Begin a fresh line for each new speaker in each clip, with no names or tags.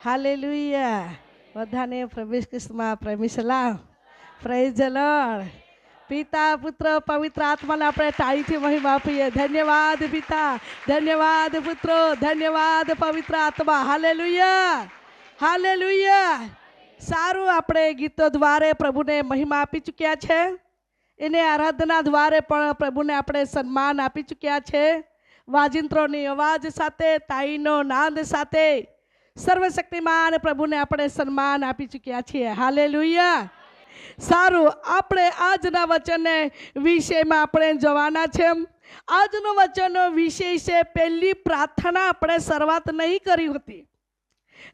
Hallelujah. બધાને પ્રભુ ખ્રિસ્તમાં પ્રેમી સલામ. Praise the lord. પિતા પુત્ર પવિત્ર આત્માને આપણે તાળીથી મહિમા આપીએ. ધન્યવાદ પિતા, ધન્યવાદ પુત્ર, ધન્યવાદ પવિત્ર આત્મા. Hallelujah, hallelujah. સારું, આપણે ગીતો દ્વારે પ્રભુને મહિમા આપી ચૂક્યા છે. એને આરાધના દ્વારે પણ પ્રભુને આપણે સન્માન આપી ચૂક્યા છે. વાજિંત્રોની અવાજ સાથે, તાઈનો નાદ સાથે સર્વશક્તિમાન પ્રભુને આપણે સન્માન આપી ચૂક્યા છીએ. હાલેલુયા. સારું, આપણે આજના વચનને વિષયમાં આપણે જવાના છે. આજનો વચનનો વિષય છે પહેલી પ્રાર્થના. આપણે શરૂઆત નહીં કરી હતી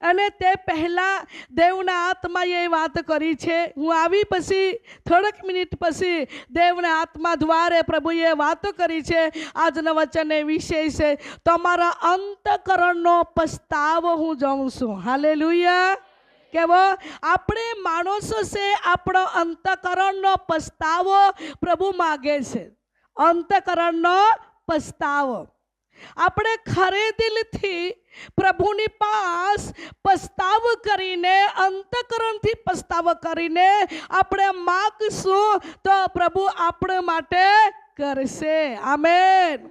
અને તે પહેલાં દેવના આત્માએ વાત કરી છે. હું આવી પછી થોડીક મિનિટ પછી દેવના આત્મા દ્વારે પ્રભુએ વાતો કરી છે. આજના વચનનો વિષય છે તમારા અંતઃકરણનો પસ્તાવો હું જાઉં છું. હાલેલુયા. કેવો આપણે માણસો છે, આપણો અંતઃકરણનો પસ્તાવો પ્રભુ માગે છે. અંતઃકરણનો પસ્તાવો આપણે ખરે દિલથી પ્રભુની પાસ પસ્તાવો કરીને, અંતઃકરણથી પસ્તાવો કરીને આપણે માગશું તો પ્રભુ આપણે માટે કરશે. આમેન.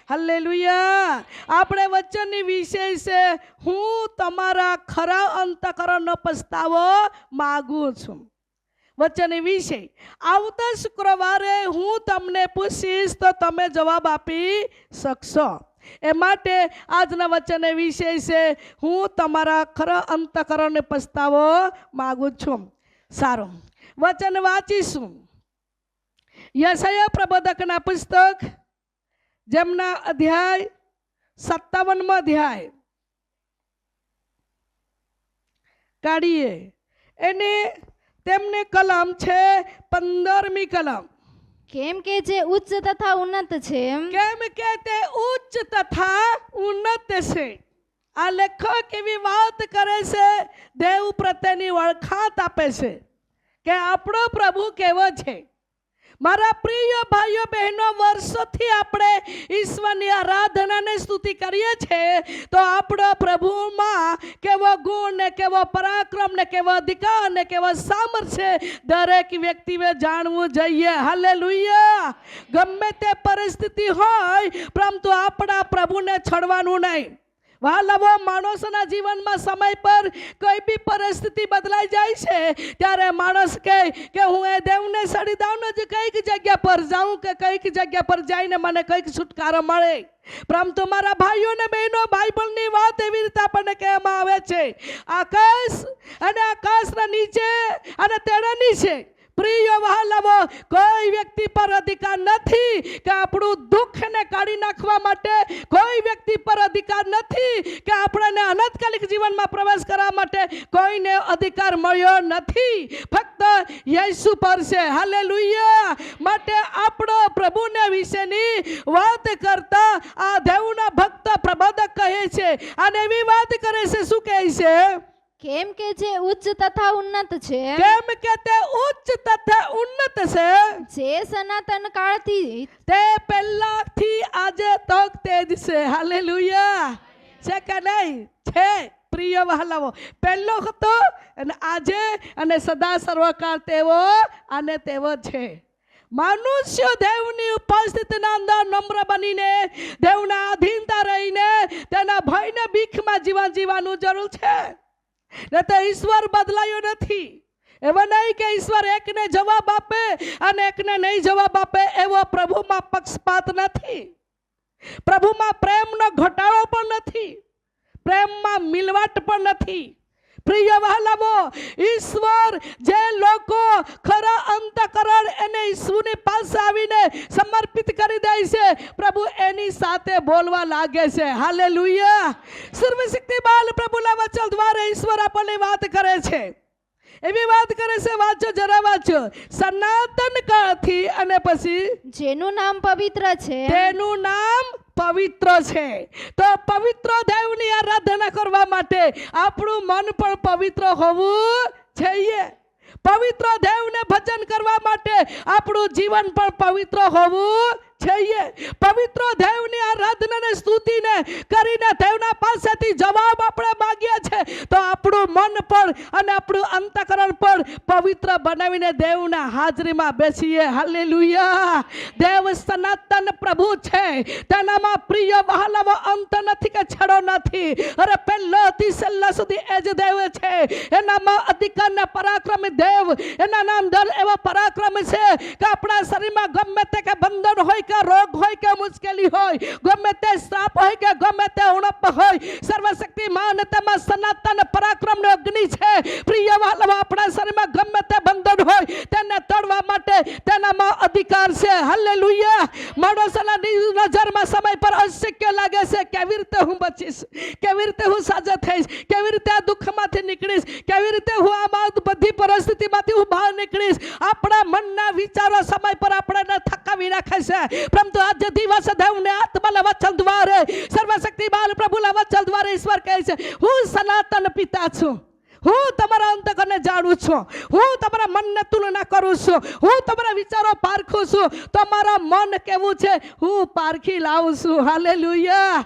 હાલેલુયા. આપણે વચનની વિષય છે હું તમારા ખરા અંતઃકરણનો પસ્તાવો માગું છું. વચનની વિષય આવતા શુક્રવારે હું તમને પૂછીશ તો તમે જવાબ આપી શકશો. એ માટે આજના વચનનો વિષય છે હું તમારા ખરા અંતઃકરણનો પસ્તાવો માગું છું. સારું, વચન વાંચીશું. યશાયા પ્રબોધકના પુસ્તક, જેમના અધ્યાય 57મો અધ્યાય કાઢીએ. એને તેમને કલમ છે 15મી કલમ.
કેમ કે જે ઉચ્ચ તથા ઉન્નત છે,
કેમ કે તે ઉચ્ચ તથા ઉન્નત છે. આ લેખક એવી વાત કરે છે, દેવ પ્રત્યેની વળખાત આપે છે કે આપણો પ્રભુ કેવો છે. મારા પ્રિય ભાઈઓ બહેનો, વર્ષોથી આપણે ઈશ્વરની આરાધનાને સ્તુતિ કરીએ છીએ તો આપણો પ્રભુમાં કેવો ગુણ ને કેવો પરાક્રમ ને કેવો અધિકાર ને કેવો સામર્થ્ય દરેક વ્યક્તિએ જાણવું જોઈએ. હાલેલુયા. ગમે તે પરિસ્થિતિ હોય પરંતુ આપણા પ્રભુને છોડવાનું નહીં. વાલાવો, માણસોના જીવનમાં સમય પર કોઈ બી પરિસ્થિતિ બદલાઈ જાય છે ત્યારે માણસ કહે કે હું એ દેવને સડી દઉં ને કઈક જગ્યા પર જાઉં કે કઈક જગ્યા પર જઈને મને કઈક છુટકારો મળે. પરંતુ મારા ભાઈઓ ને બહેનો, બાઇબલની વાત એવી રીતે આપણને કહેવામાં આવે છે આકાશ અને આકાશના નીચે અને તેના નીચે પ્રિય વહાલાવો કોઈ વ્યક્તિ પર અધિકાર નથી કે આપણું દુઃખને કાઢી નાખવા માટે. કોઈ વ્યક્તિ પર અધિકાર નથી કે આપણને અનંતકાલિક જીવનમાં પ્રવેશ કરવા માટે. કોઈને અધિકાર મળ્યો નથી, ફક્ત યેસુ પર છે. હાલેલુયા. માટે આપણો પ્રભુને વિશેની વાત કરતા આ દેવના ભક્ત પ્રબોધક કહે છે અને એવી વાત કરે છે. શું કહે છે?
કેમ કે જે ઉચ્ચ તથા ઉન્નત છે,
કેમ કે તે ઉચ્ચ તથા ઉન્નત છે,
જે સનાતન કાળથી
તે પહેલાથી આજે તક તે જ છે. હાલેલુયા. છે કે નહીં? છે. પ્રિય વહાલાઓ, પહેલો હતો અને આજે અને સદા સર્વકાળ તેવો અને તેવો છે. મનુષ્ય દેવની ઉપસ્થિતિના અંદર નમ્ર બનીને, દેવના આધીનતા રહીને, તેના ભયને બીકમાં જીવન જીવવાનું જરૂર છે. ને તો ઈશ્વર બદલાયો નથી. એવો નહીં કે ઈશ્વર એકને જવાબ આપે અને એકને નહીં જવાબ આપે. એવો પ્રભુમાં પક્ષપાત નથી. પ્રભુમાં પ્રેમનો ઘટાડો પણ નથી, પ્રેમમાં મિલવટ પણ નથી. પ્રિય વહાલાવો, ઈશ્વર જે લોકો ખરા અંતઃકરણ એને ઈશ્વરની પાસે આવીને સમર્પિત કરી દે છે, પ્રભુ એની સાથે બોલવા લાગે છે. હાલેલુયા. સર્વશક્તિમાન પ્રભુના વચન દ્વારા ઈશ્વર આપણને વાત કરે છે. એવી વાત કરે છે, વાંચો જરા વાંચો. સનાતન કાળથી અને પછી
જેનું નામ પવિત્ર છે,
તેનું નામ પવિત્ર છે. તો પવિત્ર દેવની આરાધના કરવા માટે આપણું મન પણ પવિત્ર હોવું જોઈએ. પવિત્ર દેવને ભજન કરવા માટે આપણું જીવન પણ પવિત્ર હોવું છીએ. પવિત્ર દેવની આરાધના ને સ્તુતિને કરીને દેવના પાસેથી જવાબ આપણે માંગીએ છીએ તો આપણું મન પણ અને આપણું અંતકરણ પણ પવિત્ર બનાવીને દેવના હાજરીમાં બેસીએ. હાલેલુયા. દેવ સનાતન પ્રભુ છે, તેનામાં પ્રિય વહાલાવો અંત નથી કે છેડો નથી. અરે પહેલાથી છેલ્લા સુધી એ જ દેવ છે. એનામાં અધિકાર ને પરાક્રમી દેવ, એના અંદર એવો પરાક્રમ છે કે આપણા શરીરમાં ગમે તે કે બંધન હોય કે રોગ હોય કે મુશ્કેલી હોય, ગમે તે શ્રાપ હોય કે ગમે તે ઉણપ હોય, સર્વશક્તિમાન તેમાં સનાતન પરાક્રમનો અગ્નિ છે. પ્રિય વહાલાઓ, આપણા શરીરમાં ગમે તે બંધન હોય તેને તોડવા માટે તેનામાં અધિકાર છે. હાલેલુયા. માણસોના નજરમાં સમય પર અશક્ય લાગે છે. કેવી રીતે હું બચીશ, કેવી રીતે હું સાજા થઈશ, કેવી રીતે આ દુઃખમાંથી નીકળીશ, કેવી રીતે હું આ બધી પરિસ્થિતિમાંથી હું બહાર નીકળીશ. આપણા મનના વિચારો સમય પર આપણને થકાવી નાખે છે. પરંતુ આજે દિવસ દેવને આત્માના વચન દ્વારે, સર્વશક્તિમાન પ્રભુના વચન દ્વારે ઈશ્વર કહે છે, હું સનાતન પિતા છું. હું તમારા અંતકરણને જાણું છું, હું તમારા મનને તુલના કરું છું, હું તમારા વિચારો પારખું છું. તમારા મન કેવું છે હું પારખી લાવું છું. હાલેલુયા.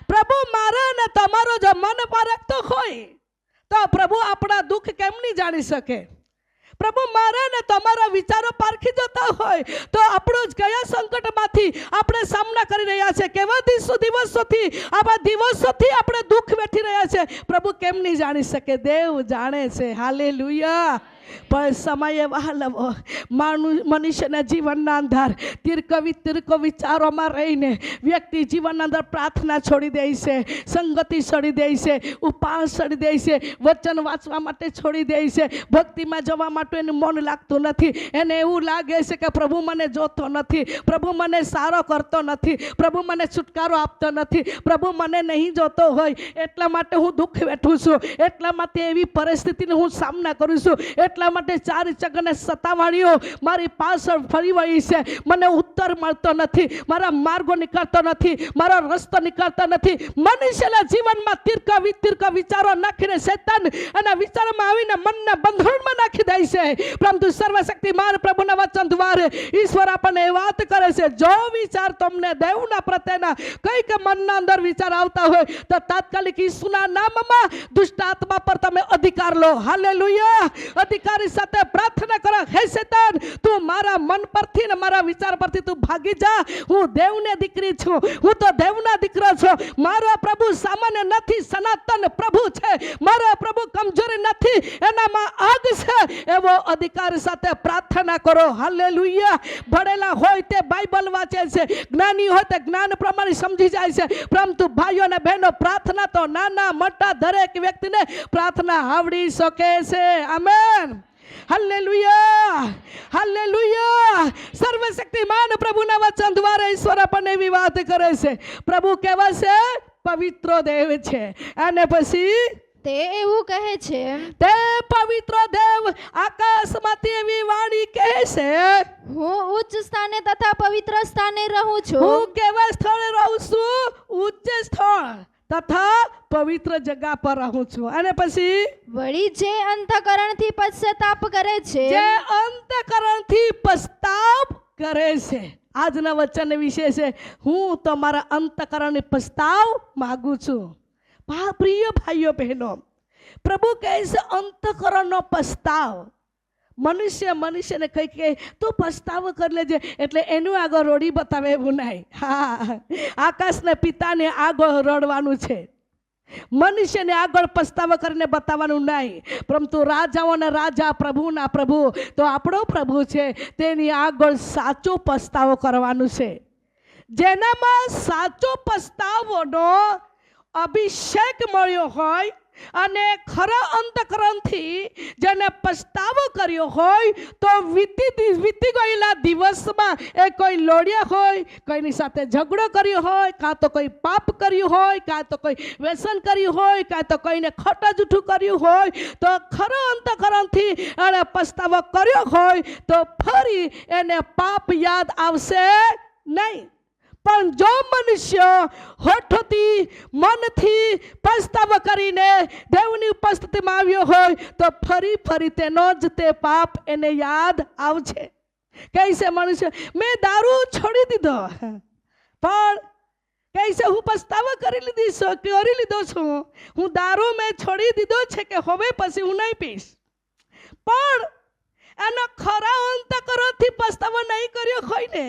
પ્રભુ મારા અને તમારો જો મન પારખતો હોય તો પ્રભુ આપણા દુઃખ કેમ નહીં જાણી શકે? પ્રભુ મારા ને તમારા વિચારો પારખી જતા હોય તો આપણું જ કયા સંકટમાંથી આપણે સામના કરી રહ્યા છે, કેવા દિવસોથી આવા દિવસોથી આપણે દુઃખ વેઠી રહ્યા છે, પ્રભુ કેમ નહીં જાણી શકે? દેવ જાણે છે. હાલેલુયા. પણ સમયે વહાલાવો, મનુષ્યના જીવનના અંદર તીર્ક વિચારોમાં રહીને વ્યક્તિ જીવનના અંદર પ્રાર્થના છોડી દે છે, સંગતિ છોડી દે છે, ઉપવાસ છોડી દે છે, વચન વાંચવા માટે છોડી દે છે, ભક્તિમાં જવા માટે એનું મન લાગતું નથી. એને એવું લાગે છે કે પ્રભુ મને જોતો નથી, પ્રભુ મને સારો કરતો નથી, પ્રભુ મને છુટકારો આપતો નથી, પ્રભુ મને નહીં જોતો હોય એટલા માટે હું દુઃખ વેઠું છું, એટલા માટે એવી પરિસ્થિતિનો હું સામના કરું છું, એટલા માટે ચાર ચકને સતાવાળીઓ મારી પાછળ ફરી વળી છે. મને ઉત્તર મળતો નથી, મારા માર્ગો નીકળતો નથી, મારો રસ્તો નીકળતો નથી. મનુષ્યના જીવનમાં તીર્ક વિચારો નાખીને શૈતાન એના વિચારોમાં આવીને મનને બંધણમાં નાખી દે છે. પરંતુ સર્વશક્તિમાન પ્રભુના વચન દ્વારે ઈશ્વર આપણને એ વાત કરે છે, જો વિચાર તમને દેવના પ્રત્યેના કંઈક મનના અંદર વિચાર આવતા હોય તો તાત્કાલિક ઈસુના નામમાં દુષ્ટ આત્મા પર તમે અધિકાર લો. હાલેલુયા. અધિકારી સાથે પ્રાર્થના કરો, હે શૈતાન, તું મારા મન પરથી ને મારા વિચાર પરથી તું ભાગી જા. હું દેવની દીકરી છું, હું તો દેવના દીકરો છું. મારો પ્રભુ સામાન્ય નથી, સનાતન પ્રભુ છે. મારો પ્રભુ કમજોરી નથી, એનામાં આગ છે. એવો અધિકાર સાથે પ્રાર્થના કરો. હાલેલુયા. ભણેલા હોય તે બાઇબલ વાંચે છે, જ્ઞાની હોય તે જ્ઞાન પ્રમાણે સમજી જાય છે. પરંતુ ભાઈઓ અને બહેનો, પ્રાર્થના તો નાના મોટા દરેક વ્યક્તિને પ્રાર્થના આવડી શકે છે. આમેન. હાલેલુયા. હાલેલુયા. સર્વશક્તિમાન પ્રભુના વચન દ્વારા ઈશ્વર આપણને એવી વાત કરે છે. પ્રભુ કેવા છે? પવિત્ર દેવ છે. અને પછી
તે એવું કહે છે,
તે પવિત્ર દેવ આકાશમાંથી એવી વાણી કહે છે,
હું ઉચ્ચ સ્થાને તથા પવિત્ર સ્થાને રહું છું.
હું કેવા સ્થળે રહું છું? ઉચ્ચ સ્થળ તથા પવિત્ર જગ્યા પર રહું છું. અને પછી
વળી જે અંતઃકરણથી પશ્ચાતાપ કરે છે,
જે અંતઃકરણથી પસ્તાપ કરે છે. આજના વચન વિશે છે, હું તમારા અંતઃકરણની પસ્તાવ માગું છું. પ્રિય ભાઈઓ બહેનો, પ્રભુ કહે છે અંતઃકરણનો પસ્તાવ. મનુષ્યને કઈ કહે તું પસ્તાવો કરી લેજે એટલે એનું આગળ રોડી બતાવે એવું નહીં. હા, આકાશને પિતાને આગળ રડવાનું છે, મનુષ્યને આગળ પસ્તાવો કરીને બતાવવાનું નહીં. પરંતુ રાજાઓના રાજા, પ્રભુના પ્રભુ તો આપણો પ્રભુ છે, તેની આગળ સાચો પસ્તાવો કરવાનું છે. જેનામાં સાચો પસ્તાવોનો અભિષેક મળ્યો હોય અને ખરા અંતઃકરણથી જેને પસ્તાવો કર્યો હોય તો વીતી ગયેલા દિવસમાં એ કોઈ લોડિયા હોય, કોઈની સાથે ઝઘડો કર્યો હોય, કાં તો કોઈ પાપ કર્યું હોય, કાં તો કોઈ વ્યસન કર્યું હોય, કાં તો કોઈને ખોટા જૂઠું કર્યું હોય, તો ખરો અંતઃકરણથી એને પસ્તાવો કર્યો હોય તો ફરી એને પાપ યાદ આવશે નહીં. પણ જો મનુષ્ય હોઠોથી મનથી પસ્તાવો કરીને દેવની ઉપસ્થિતિમાં આવ્યો હોય તો ફરી તેનો જ તે પાપ એને યાદ આવશે. કહે છે મનુષ્ય મેં દારૂ છોડી દીધો, પણ કહે છે હું પસ્તાવો કરી લીધો છું, હું દારૂ મેં છોડી દીધો છે કે હવે પછી હું નહીં પીશ. પણ એનો ખરા અંતઃકરણથી પસ્તાવો નહીં કર્યો હોય ને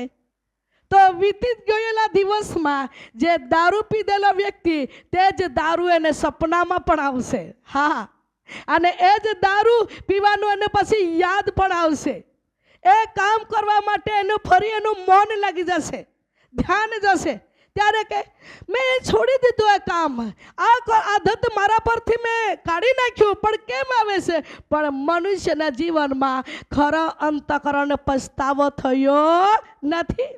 તો વીતી ગયેલા દિવસમાં જે દારૂ પીધેલો વ્યક્તિ તે જ દારૂ એને સપનામાં પણ આવશે. હા, અને એ જ દારૂ પીવાનું એને પછી યાદ પણ આવશે. એ કામ કરવા માટે એનું ફરી એનું મન લાગી જશે, ધ્યાન જશે. ત્યારે કે મેં છોડી દીધું એ કામ, આ આદત મારા પરથી મેં કાઢી નાખ્યું, પણ કેમ આવે છે? પણ મનુષ્યના જીવનમાં ખરા અંતઃકરણ પસ્તાવો થયો નથી.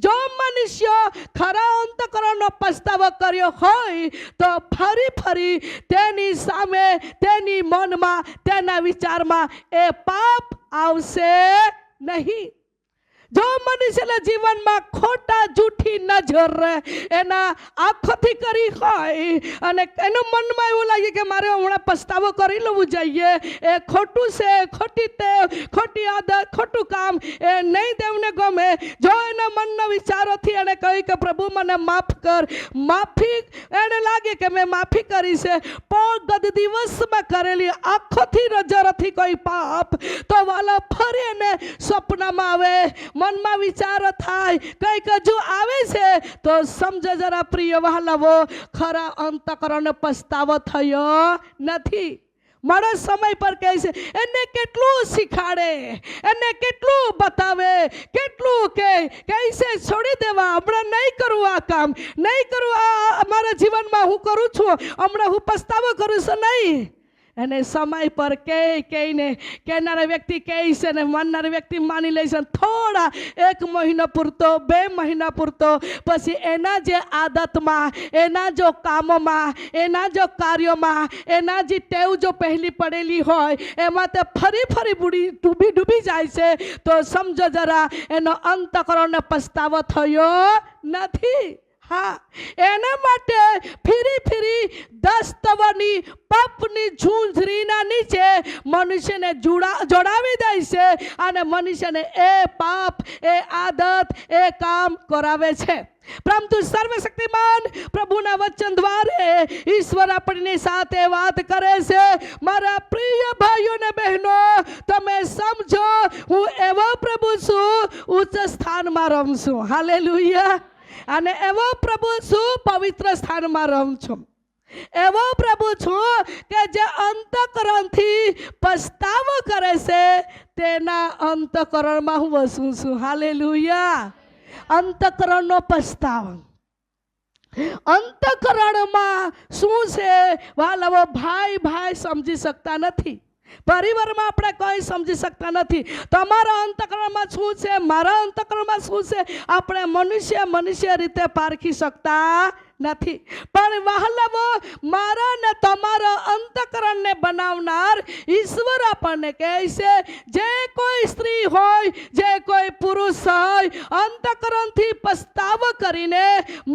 જો મનુષ્ય ખરા અંતઃકરણનો પસ્તાવો કર્યો હોય તો ફરી તેની સામે, તેની મનમાં, તેના વિચારમાં એ પાપ આવશે નહીં. જો મનુષ્યના જીવનમાં ખોટા જૂઠી નજર એના આંખોથી કરી હોય અને એનું મનમાં એવું લાગે કે મારે હમણાં પસ્તાવો કરી લેવું જોઈએ, એ ખોટું છે, ખોટી ટેવ, ખોટી આદત, ખોટું કામ એ નહીં દેવને ગમે. જો એના મનના વિચારોથી એને કહ્યું કે પ્રભુ મને માફ કર, માફી એને લાગે કે મેં માફી કરી છે, પણ ગત દિવસમાં કરેલી આંખોથી નજરથી કોઈ પાપ તો વાલા ફરી એને સપનામાં આવે, મનમાં વિચારો થાય, કંઈક હજુ આવે છે તો સમજો જરા પ્રિય વહાલાઓ, ખરા અંતઃકરણ પસ્તાવો થયો નથી. માણસ સમય પર કહે છે, એને કેટલું શીખાડે, એને કેટલું બતાવે, કેટલું કહે છે છોડી દેવા, હમણાં નહીં કરવું, આ કામ નહીં કરવું, આ મારા જીવનમાં હું કરું છું, હમણાં હું પસ્તાવો કરું છું નહીં. અને સમય પર કહીને કહેનારા વ્યક્તિ કહે છે ને માનનારા વ્યક્તિ માની લે છે. થોડા 1 મહિનો પૂરતો, 2 મહિના પૂરતો, પછી એના જે આદતમાં, એના જો કામોમાં, એના જો કાર્યોમાં, એના જે ટેવ જો પહેલી પડેલી હોય એમાં તે ફરી ડૂબી જાય છે. તો સમજો જરા એનો અંતઃકરણનો પસ્તાવો થયો નથી. હા, એના માટે ફરી દસ્તવની પાપની ઝૂંઝરીના નીચે મનુષ્યને જોડાવી દે છે અને મનુષ્યને એ પાપ, એ આદત, એ કામ કરાવે છે. પરંતુ સર્વશક્તિમાન પ્રભુના વચન દ્વારા ઈશ્વર આપણી સાથે વાત કરે છે. મારા પ્રિય ભાઈઓ ને બહેનો, તમે સમજો, હું એવો પ્રભુ છું, ઉચ્ચ સ્થાનમાં રહું છું. હાલેલુયા. અને એવો પ્રભુ છું, પવિત્ર સ્થાનમાં રહું છું. એવો પ્રભુ છું કે જે અંતઃકરણથી પસ્તાવો કરે છે, તેના અંતઃકરણમાં હું વસું છું. હાલેલુયા. અંતઃકરણનો પસ્તાવો, અંતઃકરણમાં શું છે વાલાઓ, ભાઈ સમજી શકતા નથી. પરિવારમાં આપણે કોઈ સમજી શકતા નથી. તમારા અંતઃકરણમાં શું છે, મારા અંતઃકરણમાં શું છે, આપણે મનુષ્ય રીતે પારખી શકતા નથી. પણ વહાલાઓ, મારા ને તમારા અંતઃકરણને બનાવનાર ઈશ્વર આપણને કહે છે, જે કોઈ સ્ત્રી હોય, જે કોઈ પુરુષ હોય, અંતઃકરણથી પસ્તાવો કરીને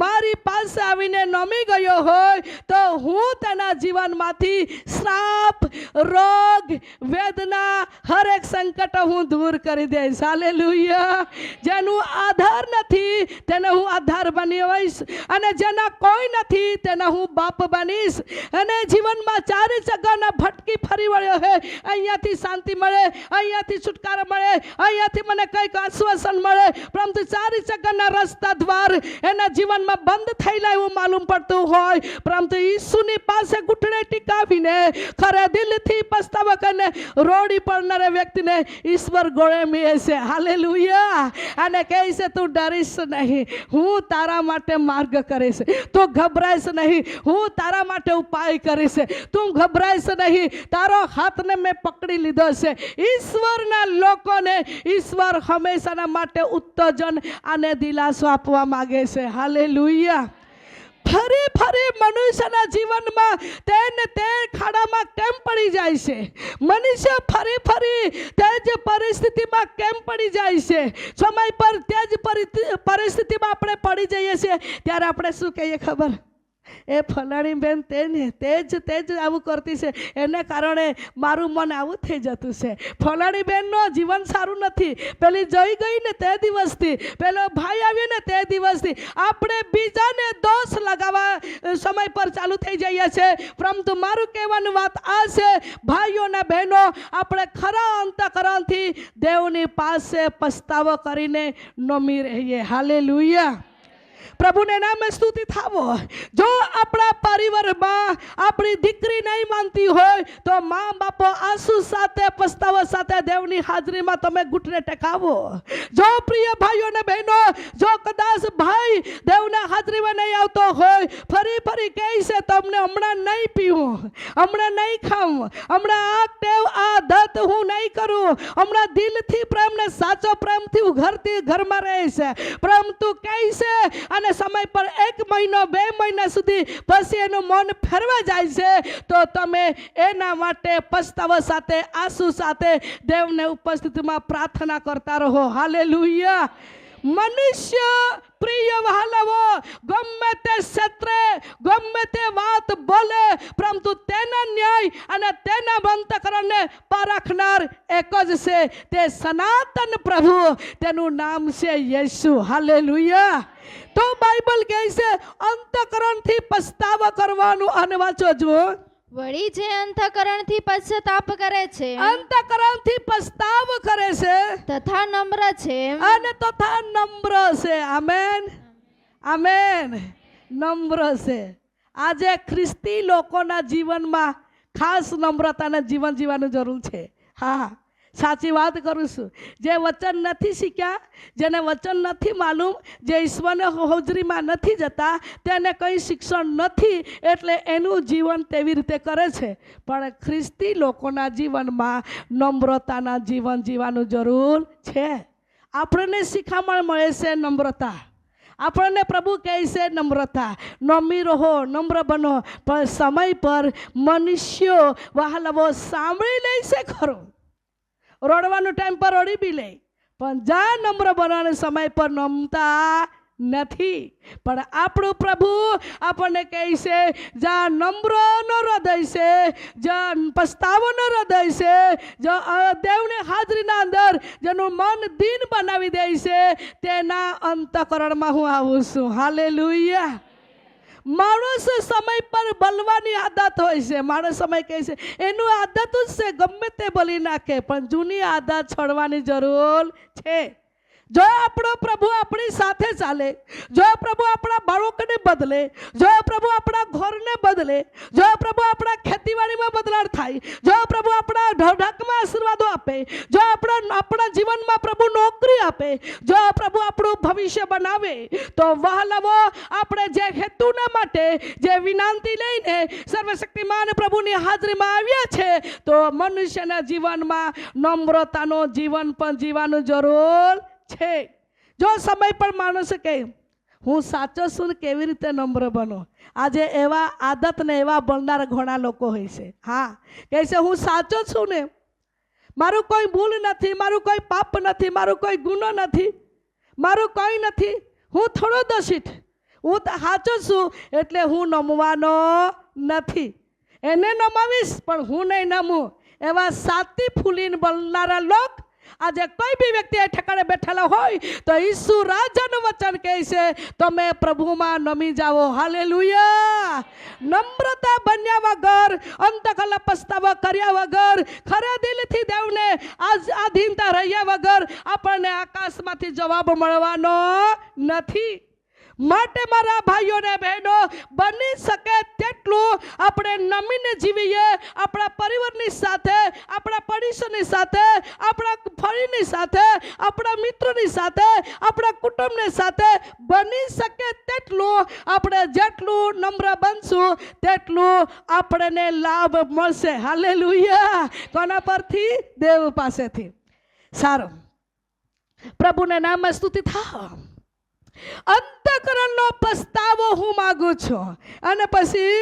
મારી પાસે આવીને નમી ગયો હોય તો હું તેના જીવનમાંથી શ્રાપ, રોગ, વેદના, હરેક સંકટ હું દૂર કરી દઈશ. હાલેલુયા. જેનું આધાર નથી તેને હું આધાર બનાવીશ, અને જેના કોઈ નથી તેના હું બાપ બનીશ. અને જીવનમાં 4 જગ્યાના ભટકી ફરી વળ્યો હે, અહીંયાથી શાંતિ મળે, અહીંયાથી છુટકારો મળે, અહીંયાથી મને કંઈક આશ્વાસન મળે, પરંતુ 4 જગ્યાના રસ્તા દ્વાર એના જીવનમાં બંધ થયેલા એવું માલુમ પડતું હોય. પરંતુ ઈસુની પાસે ઘૂંટણે ટીકાવીને ખરા દિલથી પસ્તાવો કરીને રોડી પડનારા વ્યક્તિને ઈશ્વર ગોળે મેળે છે. હાલેલુયા. અને કહે છે, તું ડરીશ નહીં, હું તારા માટે માર્ગ કરીશ. તું ગભરાઈશ નહીં, હું તારા માટે ઉપાય કરીશ. તું ગભરાઈશ નહીં, તારો હાથને મેં પકડી લીધો છે. ઈશ્વરના લોકોને ઈશ્વર હંમેશાના માટે ઉત્તેજન અને દિલાસો આપવા માંગે છે. હાલેલુયા. ફરી મનુષ્યના જીવનમાં તે ખાડામાં કેમ પડી જાય છે? મનુષ્ય ફરી તે જ પરિસ્થિતિમાં કેમ પડી જાય છે? સમય પર તે જ પરિસ્થિતિમાં આપણે પડી જઈએ છીએ ત્યારે આપણે શું કહીએ ખબર? એ ફલાણી બેન તે જ આવું કરતી છે, એને કારણે મારું મન આવું થઈ જતું છે. ફલાણી બેનનું જીવન સારું નથી, પેલી જઈ ગઈ ને તે દિવસથી, પેલો ભાઈ આવ્યો ને તે દિવસથી આપણે બીજાને દોષ લગાવવા સમય પર ચાલુ થઈ જઈએ છે. પરંતુ મારું કહેવાનું વાત આ છે, ભાઈઓ અને બહેનો, આપણે ખરા અંતઃકરણથી દેવની પાસે પસ્તાવો કરીને નમી રહીએ. હાલેલુયા. પ્રભુને નામે સ્તુતિ થાવો. જો આપણા પરિવારમાં આપણી દીકરી નહીં માનતી હોય તો મા બાપો આંસુ સાથે પસ્તાવા સાથે દેવની હાજરીમાં તમે ઘૂંટને ટેકાવો. જો પ્રિય ભાઈઓ અને બહેનો, જો કદાચ ભાઈ દેવના હાજરીમાં નહીં આવતો હોય, ફરી કહે છે તમને હમણાં નહીં પીવું, હમણાં નહીં ખાવું, હમણાં આ ટેવ આ આદત હું નહીં કરું, હમણાં દિલથી પ્રેમને સાચો પ્રેમથી ઉઘરતી ઘરમાં રહે છે, પરંતુ કહે છે અને સમય પર 1 મહિનો 2 મહિના સુધી પછી એનું મન ફેરવા જાય છે, તો તમે એના માટે પસ્તાવા સાથે આંસુ સાથે દેવને ઉપસ્થિતિમાં પ્રાર્થના કરતા રહો. હાલેલુયા. મનુષ્ય પ્રિય વહાલાવો ગમે તે ક્ષેત્રે ગમે તે વાત બોલે, પરંતુ તેના ન્યાય અને તેના અંતઃકરણને પારખનાર એક જ છે, તે સનાતન પ્રભુ, તેનું નામ છે યેસુ. હાલેલુયા. તો બાઇબલ કહે છે અંતઃકરણથી પસ્તાવો કરવાનું. અને વાંચો જુઓ,
વળી જે અંતઃકરણથી પશ્ચાતાપ કરે છે,
અંતઃકરણથી પસ્તાવ કરે છે
તથા નમ્ર છે,
અને તથા નમ્ર છે. Amen, amen. નમ્ર છે. આજે ખ્રિસ્તી લોકોના જીવનમાં ખાસ નમ્રતાના જીવન જીવવાનું જરૂર છે. હા, સાચી વાત કરું છું. જે વચન નથી શીખ્યા, જેને વચન નથી માલુમ, જે ઈશ્વરની હાજરીમાં નથી જતા, તેને કંઈ શિક્ષણ નથી, એટલે એનું જીવન તેવી રીતે કરે છે. પણ ખ્રિસ્તી લોકોના જીવનમાં નમ્રતાના જીવન જીવવાનું જરૂર છે. આપણને શિખામણ મળે છે નમ્રતા. આપણને પ્રભુ કહે છે નમ્રતા, નમી રહો, નમ્ર બનો. પણ સમય પર મનુષ્યો વહાલાવો સાંભળી લે છે ખરો, રોડવાનો ટાઈમ પર રોડી બી લે, પણ જ્યાં નમ્ર બનવાનો સમય પર નમતા નથી. પણ આપણું પ્રભુ આપણને કહે છે જ્યાં નમ્રનો હૃદય છે, જ્યાં પસ્તાવોનો હૃદય છે, જ્યાં દેવની હાજરીના અંદર જેનું મન દીન બનાવી દે છે, તેના અંતઃકરણમાં હું આવું છું. હાલેલુયા. માણસ સમય પર બલવાની આદત હોય છે. માણસ સમય કહે છે એનું આદત જ છે ગમે તે બલી નાખે, પણ જૂની આદત છોડવાની જરૂર છે. જો આપણો પ્રભુ આપણી સાથે ચાલે, જો પ્રભુ આપણા બાળકોને બદલે, જો પ્રભુ આપણા ઘરને બદલે, જો પ્રભુ આપણા ખેતીવાડીમાં બદલાવ થાય, જો પ્રભુ આપણા ઢાકમાં આશીર્વાદો આપે, જો આપણા જીવનમાં પ્રભુ નોકરી આપે, જો પ્રભુ આપણું ભવિષ્ય બનાવે, તો વહાલાવો આપણે જે હેતુના માટે જે વિનંતી લઈને સર્વશક્તિમાન પ્રભુની હાજરીમાં આવ્યા છે, તો મનુષ્યના જીવનમાં નમ્રતાનો જીવન પણ જીવવાનું જરૂર છે. જો સમય પર માણસ કહે હું સાચો છું ને કેવી રીતે નમ્ર બનો. આજે એવા આદત ને એવા બનનાર ઘણા લોકો હોય છે. હા, કહે છે હું સાચો છું ને, મારું કોઈ ભૂલ નથી, મારું કોઈ પાપ નથી, મારું કોઈ ગુનો નથી, મારું કોઈ નથી, હું થોડો દોષિત, હું સાચો છું એટલે હું નમવાનો નથી. એને નમાવીશ પણ હું નહીં નમું. એવા સાતી ફૂલીને બોલનારા લોકો આજે કોઈ બી વ્યક્તિ એ ઠેકાણે બેઠેલા હોય તો ઈસુ રાજાનું વચન કહે છે તમે પ્રભુમાં નમી જાઓ. હાલેલુયા. નમ્રતા બન્યા વગર, અંતઃકરણ પસ્તાવા કર્યા વગર, ખરા દિલથી દેવને આધીનતા રહ્યા વગર આપણને આકાશમાંથી જવાબ મળવાનો નથી. માટે મારા ભાઈઓ ને બહેનો, બની શકે તેટલું આપણે નમીને જીવીએ. આપણા પરિવારની સાથે, આપણા પડોશીની સાથે, આપણા ફળીની સાથે, આપણા મિત્રોની સાથે, આપણા કુટુંબની સાથે બની શકે તેટલું આપણે જેટલું નમ્ર બનશું તેટલું આપણને લાભ મળશે. હાલેલુયા. કોના પરથી? દેવ પાસેથી. સારું, પ્રભુને નામે સ્તુતિ થાઓ. અંતઃકરણનો પસ્તાવો હું માગું છું. અને પછી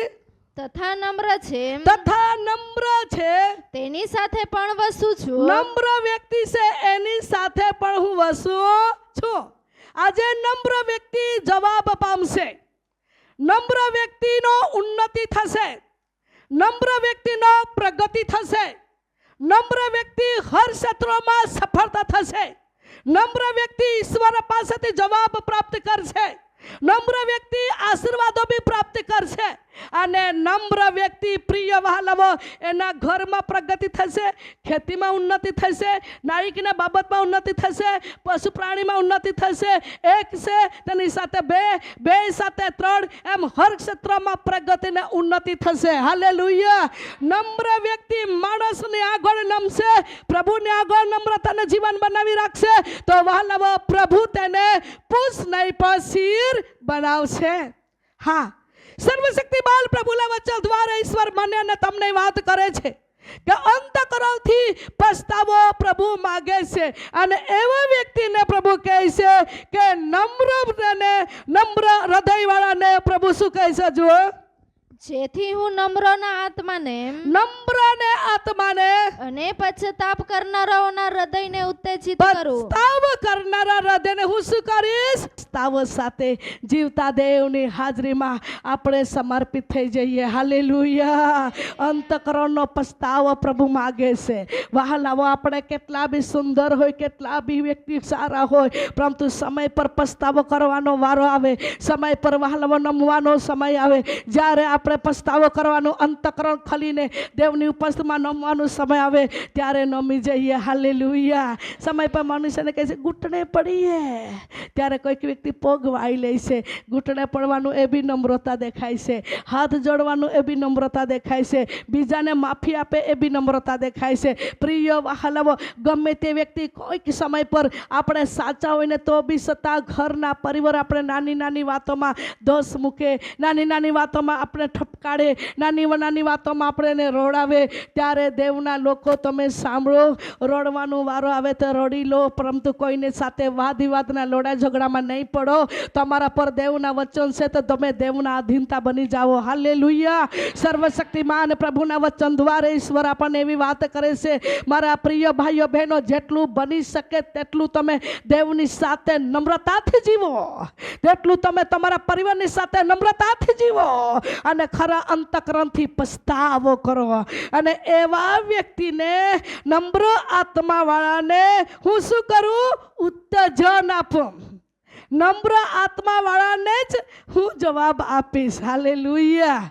તથા નમ્ર છે,
તથા નમ્ર છે,
તેની સાથે પણ વસું છું.
નમ્ર વ્યક્તિ છે એની સાથે પણ હું વસું છું. આજે નમ્ર વ્યક્તિ જવાબ પામશે. નમ્ર વ્યક્તિનો ઉન્નતિ થશે, નમ્ર વ્યક્તિનો પ્રગતિ થશે, નમ્ર વ્યક્તિ હર ક્ષેત્રમાં સફળતા થશે, નમ્ર વ્યક્તિ ઈશ્વર પાસેથી જવાબ પ્રાપ્ત કરશે, નમ્ર વ્યક્તિ આશીર્વાદો બી પ્રાપ્ત કરશે અને નમ્ર વ્યક્તિ પ્રિય વહાલાવો એના ઘરમાં પ્રગતિ થશે, ખેતીમાં ઉન્નતિ થશે, નાયકના બાબતમાં ઉન્નતિ થશે, પશુ પ્રાણીમાં ઉન્નતિ થશે, એક છે તેની સાથે બે, બે સાથે ત્રણ, એમ હર ક્ષેત્રમાં પ્રગતિને ઉન્નતિ થશે. હાલેલુયા. નમ્ર વ્યક્તિ માણસની આગળ નમશે, પ્રભુની આગળ નમ્રતાને જીવન બનાવી રાખશે તો વહાલાવો પ્રભુ તેને પૂછ નહીં પણ શિર બનાવશે. હા, સર્વશક્તિમાન પ્રભુના વચન દ્વારા ઈશ્વર મને અને તમને વાત કરે છે કે અંતઃકરણથી પસ્તાવો પ્રભુ માગે છે અને એવા વ્યક્તિને પ્રભુ કહે છે કે નમ્ર હૃદયવાળાને પ્રભુ શું કહે છે? જુઓ,
જેથી હું નમ્રના આત્માને અને પશ્ચાતાપ કરનારાઓના હૃદયને ઉત્તેજિત કરું.
પસ્તાવ કરનારા હૃદયને હું શું કરીશ? પસ્તાવ સાથે જીવતા દેવની હાજરીમાં આપણે સમર્પિત થઈ જઈએ. હાલેલુયા. અંતઃકરણનો પસ્તાવ પ્રભુ માગે છે. વહાલાઓ, આપણે કેટલા બી સુંદર હોય, કેટલા બી વ્યક્તિ સારા હોય, પરંતુ સમય પર પસ્તાવો કરવાનો વારો આવે, સમય પર વહાલાઓ નમવાનો સમય આવે, જ્યારે આપણે પસ્તાવો કરવાનો અંતઃકરણ ખલીને દેવની ઉપસ્થિતિમાં નમવાનો સમય આવે ત્યારે નમી જઈએ. હાલેલુયા. સમય પર મનુષ્યને કહે છે ઘૂંટણે પડીએ, ત્યારે કોઈક વ્યક્તિ પગ વાળી લે છે. ઘૂંટણે પડવાનું એ બી નમ્રતા દેખાય છે, હાથ જોડવાનું એ બી નમ્રતા દેખાય છે, બીજાને માફી આપે એ બી નમ્રતા દેખાય છે. પ્રિય વહાલાઓ, ગમે તે વ્યક્તિ કોઈક સમય પર આપણે સાચા હોય ને તો બી છતાં ઘરના પરિવાર આપણે નાની નાની વાતોમાં દોષ મૂકે, નાની નાની વાતોમાં આપણે ઠપકારે, નાની વાતોમાં આપણે એને રોડાવે, ત્યારે દેવના લોકો તમે સાંભળો, રોડવાનો વારો આવે તો રોડી લો, પરંતુ કોઈને સાથે વાદ વિવાદના લોડા ઝઘડામાં નહીં પડો. તમારા પર દેવના વચન છે તો તમે દેવના અધીનતા બની જાઓ. હાલેલુયા. સર્વશક્તિમાન પ્રભુના વચન દ્વારા ઈશ્વર આપણને એવી વાત કરે છે, મારા પ્રિય ભાઈઓ બહેનો, જેટલું બની શકે તેટલું તમે દેવની સાથે નમ્રતાથી જીવો, તેટલું તમે તમારા પરિવારની સાથે નમ્રતાથી જીવો અને ખરા અંતઃકરણથી પસ્તાવો કરો. અને એવા વ્યક્તિને, નમ્ર આત્મા વાળાને હું શું કરું? ઉત્તેજન આપું. નમ્ર આત્મા વાળાને જ હું જવાબ આપીશ. હાલેલુયા.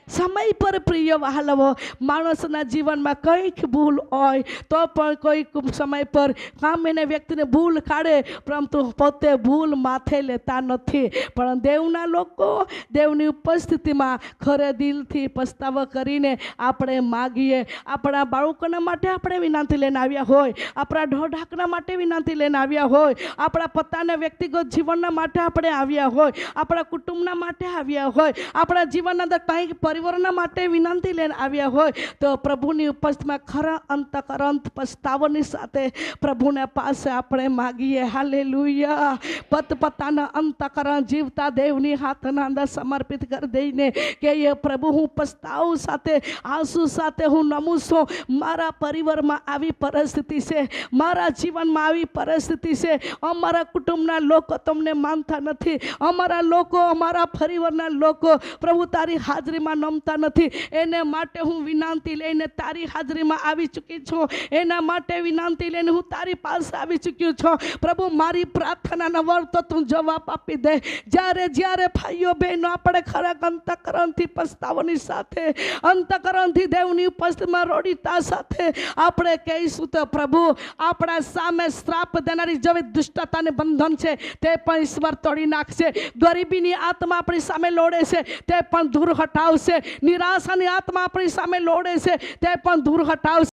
સમય પર પ્રિય વહાલાઓ, માણસના જીવનમાં કંઈક ભૂલ હોય તો પણ કોઈક સમય પર સામેના વ્યક્તિને ભૂલ કાઢે, પરંતુ પોતે ભૂલ માથે લેતા નથી. પણ દેવના લોકો દેવની ઉપસ્થિતિમાં ખરે દિલથી પસ્તાવો કરીને આપણે માગીએ. આપણા બાળકોના માટે આપણે વિનંતી લઈને આવ્યા હોય, આપણા ઢોઢાકના માટે વિનંતી લઈને આવ્યા હોય, આપણા પોતાના વ્યક્તિગત જીવનના માટે આપણે આવ્યા હોય, આપણા કુટુંબના માટે આવ્યા હોય, આપણા જીવનના અંદર કંઈક પરિવારના માટે વિનંતી લઈને આવ્યા હોય તો પ્રભુની ઉપસ્થિતિમાં ખરા અંતઃકરણ પસ્તાવોની સાથે પ્રભુને પાસે આપણે માગીએ. હાલેલુયા. પોતપોતાના અંતઃકરણ જીવતા દેવની હાથના અંદર સમર્પિત કરી દઈને કે એ પ્રભુ, હું પસ્તાવ સાથે, આંસુ સાથે હું નમું છું. મારા પરિવારમાં આવી પરિસ્થિતિ છે, મારા જીવનમાં આવી પરિસ્થિતિ છે, અમારા કુટુંબના લોકો તમને માનતા નથી, અમારા લોકો, અમારા પરિવારના લોકો પ્રભુ તારી હાજરીમાં નમતા નથી. એને માટે હું વિનંતી લઈને તારી હાજરીમાં આવી ચૂકી છું, એના માટે વિનંતી લઈને હું તારી પાસે આવી ચૂક્યું છું. પ્રભુ, મારી પ્રાર્થનાના વળતો તું જવાબ આપી દે. જ્યારે ભાઈઓ બહેનો આપણે ખરા અંતઃકરણથી પસ્તાવોની સાથે, અંતઃકરણથી દેવની ઉપસ્થિતિમાં રોડીતા સાથે આપણે કહીશું તો પ્રભુ આપણા સામે શ્રાપ દેનારી જેવી દુષ્ટતાને બંધન છે તે પણ ઈશ્વર તોડી નાખશે. ગરીબીની આત્મા આપણી સામે લોડે છે તે પણ દૂર હટાવશે. નિરાશાની આત્મા આપણી સામે લોડે છે તે પણ દૂર હટાવશે.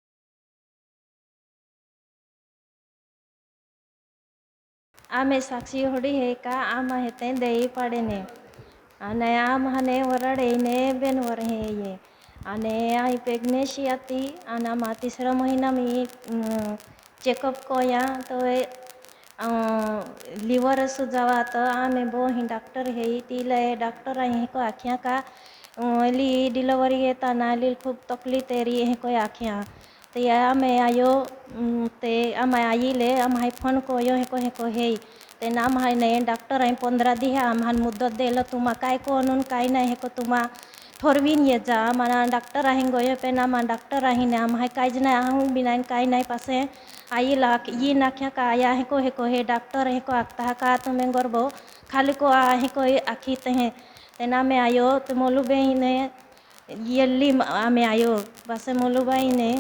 आमे साक्षी होड़ी है का आम हेते दही पड़े ने અને આમ હને વરડે બેન વર હે ये અને આ પ્રેગ્નેન્સી હતી અને આમાં 3 મહિનામાં ચેકઅપ કોયા તો लिवर सुजावा तो आमे बो ही डॉक्टर है तीले डॉक्टर है को आखियाँ का ली डिलीवरी है तना ली खूब तकलीफ तेरी है कोई आखियाँ तो आमे आयो ते आमे आई ले आम हाई फोन को यो है को है ते नाम हाय ने डॉक्टर हाय 15 दी है आम्हाला मुदत दिलं तुम्हा काय कोणून काय नाही हे को तुम्हा ठरवीन ये जा आम्हाला डॉक्टर आहे गोये पे नामा डॉक्टर आहे ने आम हाय काज नाही आहूं भी नाही काय नाही पासे आई लाख ये नाख्या का आया है को हे डॉक्टर है को आखता का तुम्हें गर्भो खाली को आ है को आखी ते नामे आयो तो मोलू ने यल्ली आमे आयो पासे मोलू ने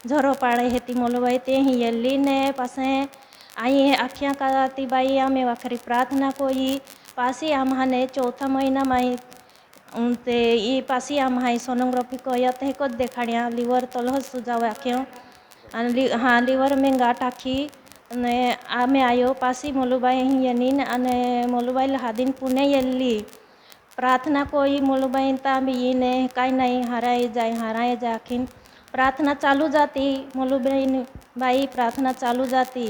झरो पाड़े हेती मोलू ते ही यल्ली ने पासे आई आख्या का बाई आमे वाखरी प्रार्थना कोई पासी आम हाने चौथा महीना माई ते ये पासी आम हाई सोनोग्राफी को यते को देखाड़िया लीवर तलह सुजाव आख्यो हाँ लीवर में गांठ आखी ने आमे आयो पासी मोलूबाई ही यनीन अने मोलूबाई लहादीन पुणे यल्ली प्रार्थना कोई मोलूबाई ता भी ये ने काई नहीं हराए जाए आखिन प्रार्थना चालू जाती मोलूबाई बाई प्रार्थना चालू जाती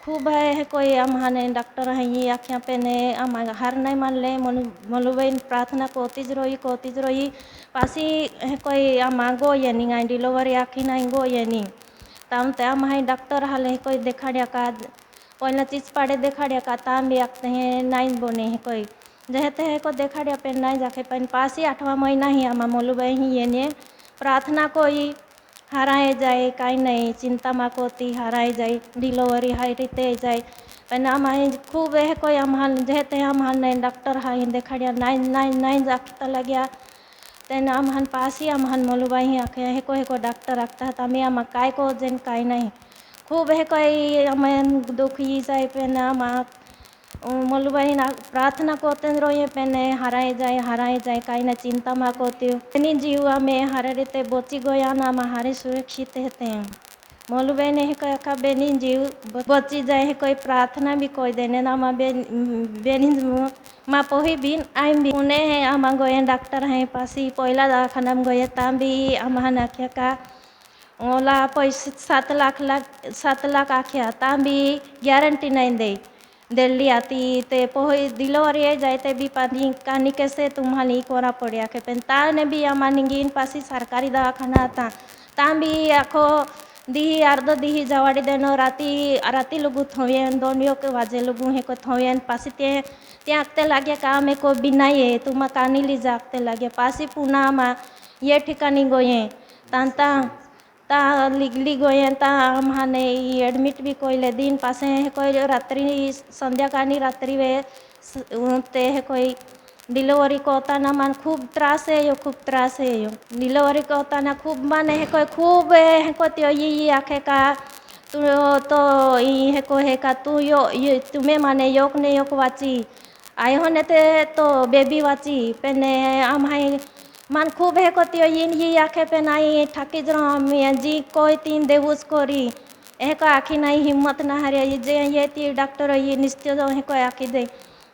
खूब है कोई आम्हाने डॉक्टर है ये आख्या पे ने आम हार नहीं मान ले मोलूबाई प्रार्थना कोतीज रोई पासी है कोई आम गो ये नहीं आई डिलीवरी आखी नहीं गो ये नहीं ताम ते आम हाई डॉक्टर हाले कोई देखाड़िया का पहला चीज पाड़े देखाड़िया का ताम भी आखते हैं नाइन बोने है कोई जहते है को देखाड़िया पे नहीं जाके पेन पासी 8वां महीना ही आमा मोलूबाई ही ये ने प्रार्थना कोई हराए जाए काई नहीं चिंता मा कोती हराए जाए डिलीवरी हाई रीते जाए पण आम खूब है कोई आम जहते आम नहीं डॉक्टर हाई देखाड़िया नाइन जाता लग्या तेन आम पासी आम मोलूबाई आखे है को डॉक्टर आखता तमें आम काय को जेन काई नहीं खूब है कोई आम दुखी जाए पेन आम मोलूबाई प्रार्थना करते रोए पेने हराए जाए काई ना चिंता मा कोती एनी जीव में हर रीते बची गया ना आम हारे सुरक्षित हेते मोलूबाई ने का बेनी जीव बची जाए है कोई प्रार्थना भी कोई देने ना आम बेनी माँ पोही बिन आईम भी उन्हें है आम गए डॉक्टर हैं पासी पहला दवाखाना में गए ताम भी आम आख्या का ओला पैसे 7 लाख आख्या ताम भी गारंटी नहीं दे दिल्ली आती ते पोही डिलीवरी जाते भी पानी कानी कैसे तुम्हारी कोरा पड़िया के पेन ताने भी आमानी गिन पासी सरकारी दवाखाना था ताम भी आखो दी अर्ध दी जवाड़ी देनो राती लोगू थोयन दोनियो के वाजे लोगू है को थोयन पासी ते आगते लगे का में को बिना ये तुम कानी ली जागते लगे पासी पुना मा ये ठिकानी गोये तांता ता लिगली गोये ता हमने एडमिट भी कोई ले दिन पासे है कोई रात्रि संध्या कानी रात्रि वे ते है कोई डिलीवरी को होता ना मान खूब त्रास है यो डिलीवरी को होता ना खूब माने है कोई खूब है को त्यो ये आखे का तू तो ये है को है का तू ये तुम्हें माने योग ने योग वाची आए होने ते तो बेबी वाची पेने आम हाई मान खूब है को त्यो ये आखे पे नाई ठाकी जरा जी कोई 3 देवुस कोरी एक आखी नहीं हिम्मत ना हरे जे ये ती डॉक्टर ये निश्चय जो है कोई आखी दे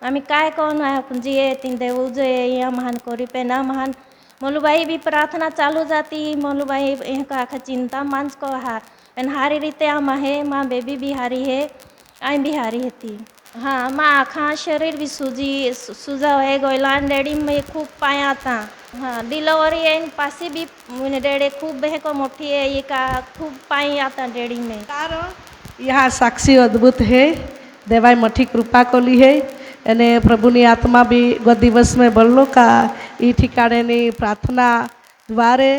आमी काय कौन जी ये 3 देवु जो ये महान कोरी पे ना महान मोलूबाई भी प्रार्थना चालू जाती मोलूबाई एक आखा चिंता मांस को हार हारी रीते आम है माँ बेबी भी हारी है आई भी हारी थी हाँ माँ आखा शरीर भी सूजा है गोयलान डेडी में खूब पाया था हाँ डिलीवरी है पासी भी डेडे खूब है को मोटी है ये का खूब पाई आता डेडी में
कारण यहाँ साक्षी अद्भुत है देवाई मठी कृपा कोली है एने प्रभुनी आत्मा भी गत दिवस में बोलो का ई ठिकाने नी प्रार्थना द्वारे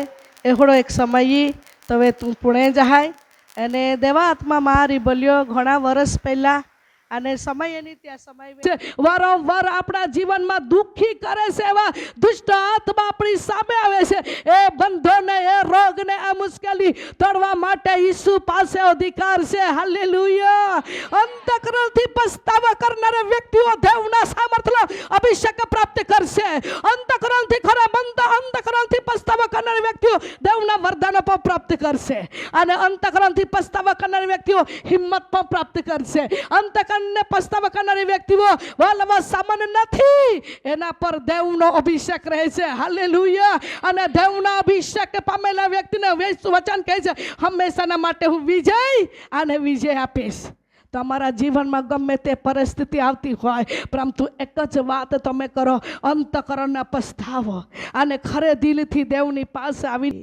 एहोड़ो एक समय तवे तू पुणे जहाय एने देवा आत्मा मारी बोलियो घणा वर्ष पहला અને સમય એની ત્યાં સમય વારંવાર આપણા જીવનમાં દુઃખી કરે છે એવા દુષ્ટ આત્મા આપણી સામે આવે છે એ બંધોને એ રોગને આ મુશ્કેલી તોડવા માટે ઈસુ પાસે અધિકાર છે હાલેલુયા અંતઃકરણથી પસ્તાવા કરનારા વ્યક્તિઓ દેવના સામર્થ્ય અભિષેક પ્રાપ્ત કરશે અંતઃકરણથી ખરા બંધ અંતઃકરણથી પસ્તાવા કરનારા વ્યક્તિઓ દેવના વરદાનો પણ પ્રાપ્ત કરશે અને અંતઃકરણથી પસ્તાવા કરનારા વ્યક્તિઓ હિંમત પણ પ્રાપ્ત કરશે અંતઃકરણ ને પસ્તાવા કરનારી વ્યક્તિઓ વાલવા સામાન્ય નથી એના પર દેવનો અભિષેક રહે છે હાલેલુયા અને દેવના અભિષેક પામેલા વ્યક્તિને વચન કહે છે હંમેશાના માટે હું વિજય અને વિજય આપીશ તમારા જીવનમાં ગમે તે પરિસ્થિતિ આવતી હોય પરંતુ એક જ વાત તમે કરો અંતઃકરણના પસ્તાવો અને ખરે દિલથી દેવની પાસે આવી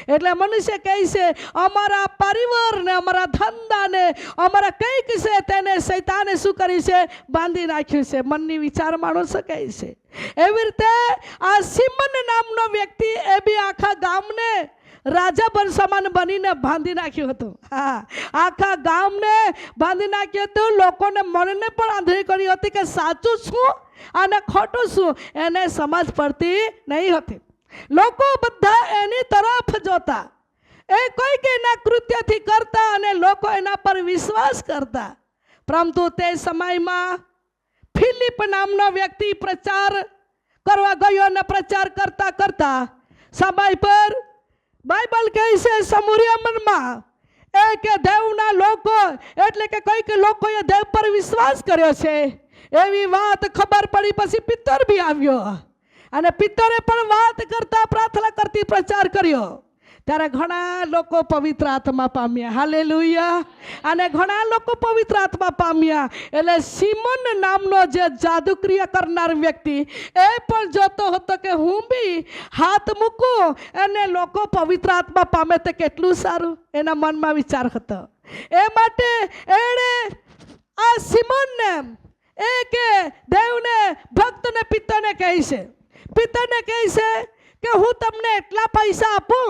એટલે મનુષ્ય કહે છે અમારા પરિવારને, અમારા ધંધાને, અમારા કંઈક છે તેને શૈતાને શું કર્યું છે? બાંધી નાખ્યું છે. મનની વિચાર માણસો કહે છે. એવી રીતે આ સિમન નામનો વ્યક્તિ એ બી આખા ગામને રાજા બન સમાન બનીને બાંધી નાખ્યું હતું. હા, આખા ગામને બાંધી નાખ્યું હતું. લોકોને મનને પણ આંધળી કરી હતી કે સાચું શું અને ખોટું શું એને સમજ પડતી નહીં હતી. લોકો બધા એની તરફ જોતા, એ કોઈક એના કૃત્યથી કરતા અને લોકો એના પર વિશ્વાસ કરતા. પરંતુ તે સમયમાં ફિલિપ નામનો વ્યક્તિ પ્રચાર કરવા ગયો અને પ્રચાર કરતા કરતા સમય પર બાઇબલ કહે છે સમુર્યમનમાં એ કે દેવના લોકો એટલે કે કોઈક લોકોએ દેવ પર વિશ્વાસ કર્યો છે એવી વાત ખબર પડી. પછી પિત્તર બી આવ્યો અને પિત્તરે પણ વાત કરતા, પ્રાર્થના કરતી પ્રચાર કર્યો. ત્યારે ઘણા લોકો પવિત્ર આત્મા પામ્યા. હાલેલુયા. અને ઘણા લોકો પવિત્ર આત્મા પામ્યા. એટલે સિમોન નામનો જે જાદુક્રિયા કરનાર વ્યક્તિ એ પણ જોતો હતો કે હું બી હાથ મૂકું અને લોકો પવિત્ર આત્મા પામે તો કેટલું સારું. એના મનમાં વિચાર હતો. એ માટે એણે આ સિમોનને એ કે દેવને ભક્તને પિત્તરને કહે છે, પિત્તરને કહે છે કે હું તમને એટલા પૈસા આપું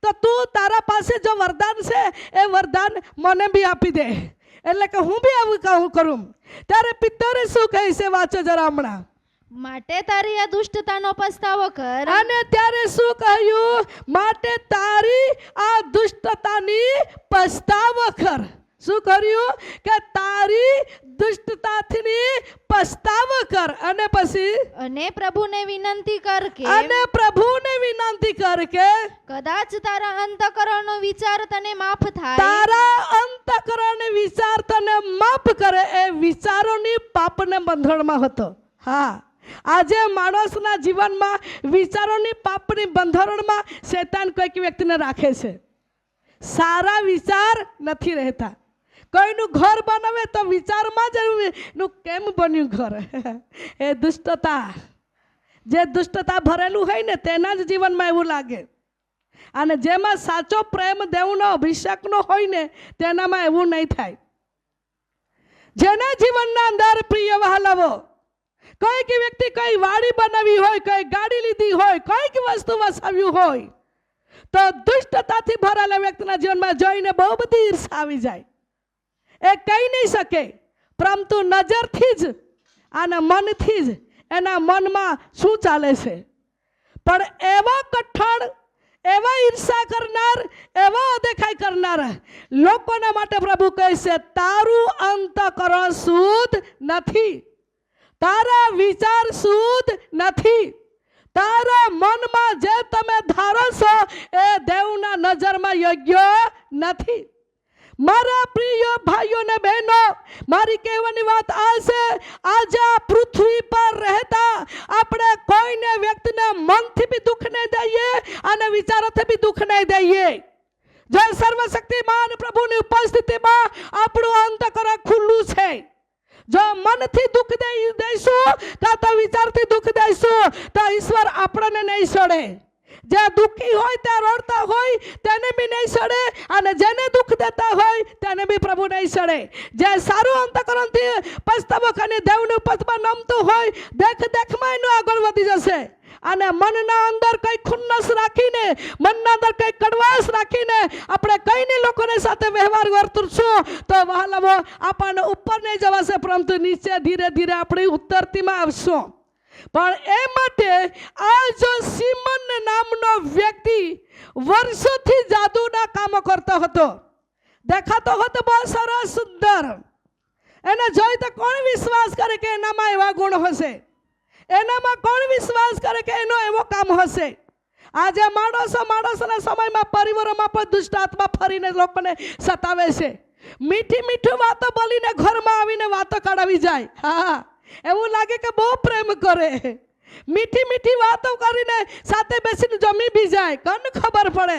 તો તું તારા પાસે જો વરદાન છે એ વરદાન મને બી આપી દે, એટલે કે હું બી આવું કહું કરું. ત્યારે પિત્તરે શું કહે છે? વાંચો જરા હમણાં.
માટે તારી આ દુષ્ટતાનો પસ્તાવો કર.
અને ત્યારે શું કહ્યું? માટે તારી આ દુષ્ટતાની પસ્તાવો કર. શું કર્યું? કે તારી દુષ્ટતાથી પસ્તાવો કર. અને પછી
અને પ્રભુને વિનંતી કર કે કદાચ તારા અંતઃકરણનો વિચાર તને માફ થાય.
તારા અંતઃકરણ વિચાર તને માફ કરે. એ વિચારોની પાપને બંધણમાં હતો. હા, આજે માણસના જીવનમાં વિચારોની પાપની બંધરણમાં શૈતાન કોઈક વ્યક્તિને રાખે છે. સારા વિચાર નથી રહેતા. કોઈનું ઘર બનાવે તો વિચારમાં જ એનું કેમ બન્યું ઘર. એ દુષ્ટતા, જે દુષ્ટતા ભરેલું હોય ને તેના જ જીવનમાં એવું લાગે. અને જેમાં સાચો પ્રેમ દેવનો અભિષેકનો હોય ને તેનામાં એવું નહીં થાય. જેના જીવનના અંદર પ્રિય વહાલાવો, કોઈક વ્યક્તિ કઈ વાડી બનાવી હોય, કઈ ગાડી લીધી હોય, કોઈક વસ્તુ વસાવ્યું હોય તો દુષ્ટતાથી ભરેલા વ્યક્તિના જીવનમાં જોઈને બહુ બધી ઈર્ષા આવી જાય. એ કહી નહીં શકે, પરંતુ નજરથી જ અને મનથી જ એના મનમાં શું ચાલે છે. પણ એવા કઠણ, એવા ઈર્ષા કરનાર, એવા અદેખાઈ કરનાર લોકોના માટે પ્રભુ કહે છે તારું અંતઃકરણ શુદ્ધ નથી, તારા વિચાર શુદ્ધ નથી, તારા મનમાં જે તમે ધારો છો એ દેવના નજરમાં યોગ્ય નથી. મારા પ્રિય ભાઈઓ ને બહેનો, મારી કહેવાની વાત આ છે, આજે આ પૃથ્વી પર રહેતા આપણે કોઈને વ્યક્તિને મનથી બી દુઃખ નહીં દઈએ અને વિચારોથી બી દુઃખ નહીં દઈએ. જે સર્વશક્તિમાન પ્રભુની ઉપસ્થિતિમાં આપણું અંતઃકરણ ખુલ્લું છે. જો મનથી દુઃખ દઈશું કાં તો વિચારથી દુઃખ દઈશું તો ઈશ્વર આપણને નહીં છોડે. જે દુઃખી હોય તે રડતા હોય તેને બી નહીં સડે અને જેને દુઃખ દેતા હોય તેને બી પ્રભુ નહીં સડે. જે સારું અંતઃકરણથી પસ્તાવો કરીને દેવની ઉપસ્થિતિમાં નમતું હોય દેખમાં એનું આગળ વધી જશે. અને મનના અંદર કઈ ખુન્નસ રાખીને, મનના અંદર કઈ કડવાશ રાખીને આપણે કઈને લોકોને સાથે વ્યવહાર વર્તશું તો વહાલાવો આપણને ઉપર નહીં જવાશે, પરંતુ નીચે ધીરે ધીરે આપણે ઉત્તરતીમાં આવશું. પણ એ માટે આ જો સિમન નામનો વ્યક્તિ વર્ષોથી જાદુના કામો કરતો હતો, દેખાતો હતો બહુ સરસ સુંદર, એને જોઈ તો કોણ વિશ્વાસ કરે કે એનામાં એવા ગુણ હશે, એનામાં કોણ વિશ્વાસ કરે કે એનો એવો કામ હશે. આજે માણસોના સમયમાં પરિવારોમાં પણ દુષ્ટ આત્મા ફરીને લોકોને સતાવે છે. મીઠી વાતો બોલીને ઘરમાં આવીને વાતો કાઢાવી જાય. હા, એવું લાગે કે બહુ પ્રેમ કરે. મીઠી વાતો કરીને સાથે બેસીને જમી બી જાય, કોને ખબર પડે.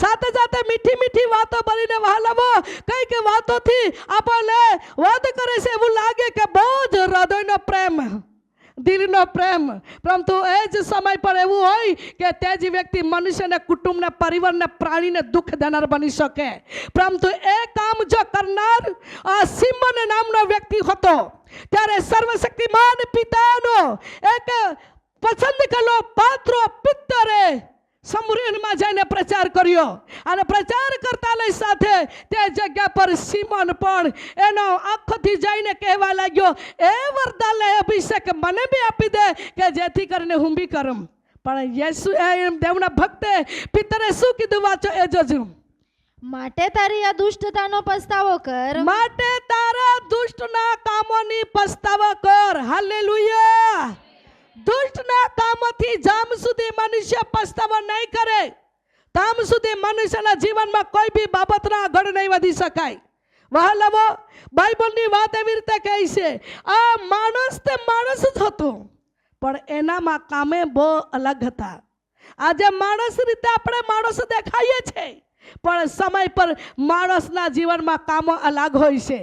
સાથે સાથે મીઠી વાતો બોલીને વહાલાવો કઈક વાતોથી આપણને વાદ કરે છે. એવું લાગે કે બહુ જ હૃદયનો પ્રેમ દિલનો પ્રેમ. પરંતુ એ જ સમય પર એવું હોય કે તે જ વ્યક્તિ મનુષ્યને, કુટુંબને, પરિવારને, પ્રાણીને દુઃખ દેનાર બની શકે. પરંતુ એ કામ જો કરનાર આ સિમોન નામનો વ્યક્તિ હતો, ત્યારે સર્વશક્તિમાન પિતાનો એક પસંદ કરેલો પાત્ર પિત્તરે સમુરેનમાં જઈને પ્રચાર કર્યો. અને પ્રચાર કરતાની સાથે તે જગ્યા પર સિમોન પણ એનો આંખોથી જઈને કહેવા લાગ્યો, એ વરદાન અભિષેક મને બી આપી દે કે જેથી કરીને હું બી કરું. પણ યેસુ દેવના ભક્તે પિત્તરે શું કીધું, વાંચો એ જોજો.
માટે તારી આ દુષ્ટતાનો પસ્તાવો કર.
માટે તારા દુષ્ટના કામોની પસ્તાવો કર. હાલેલુયા. દુષ્ટના કામોથી જામ સુધી મનુષ્ય પસ્તાવો નહીં કરે, તામ સુધી મનુષ્યના જીવનમાં કોઈ બી બાબતના આગળ નહીં વધી શકાય. વહાલાવો, બાઇબલની વાત એવી રીતે કહે છે, આ માણસ તે માણસ જ હતો, પણ એનામાં કામે બહુ અલગ હતા. આજે માણસ રીતે આપણે માણસ દેખાઈએ છીએ, પણ સમય પર માણસના જીવનમાં કામો અલગ હોય છે.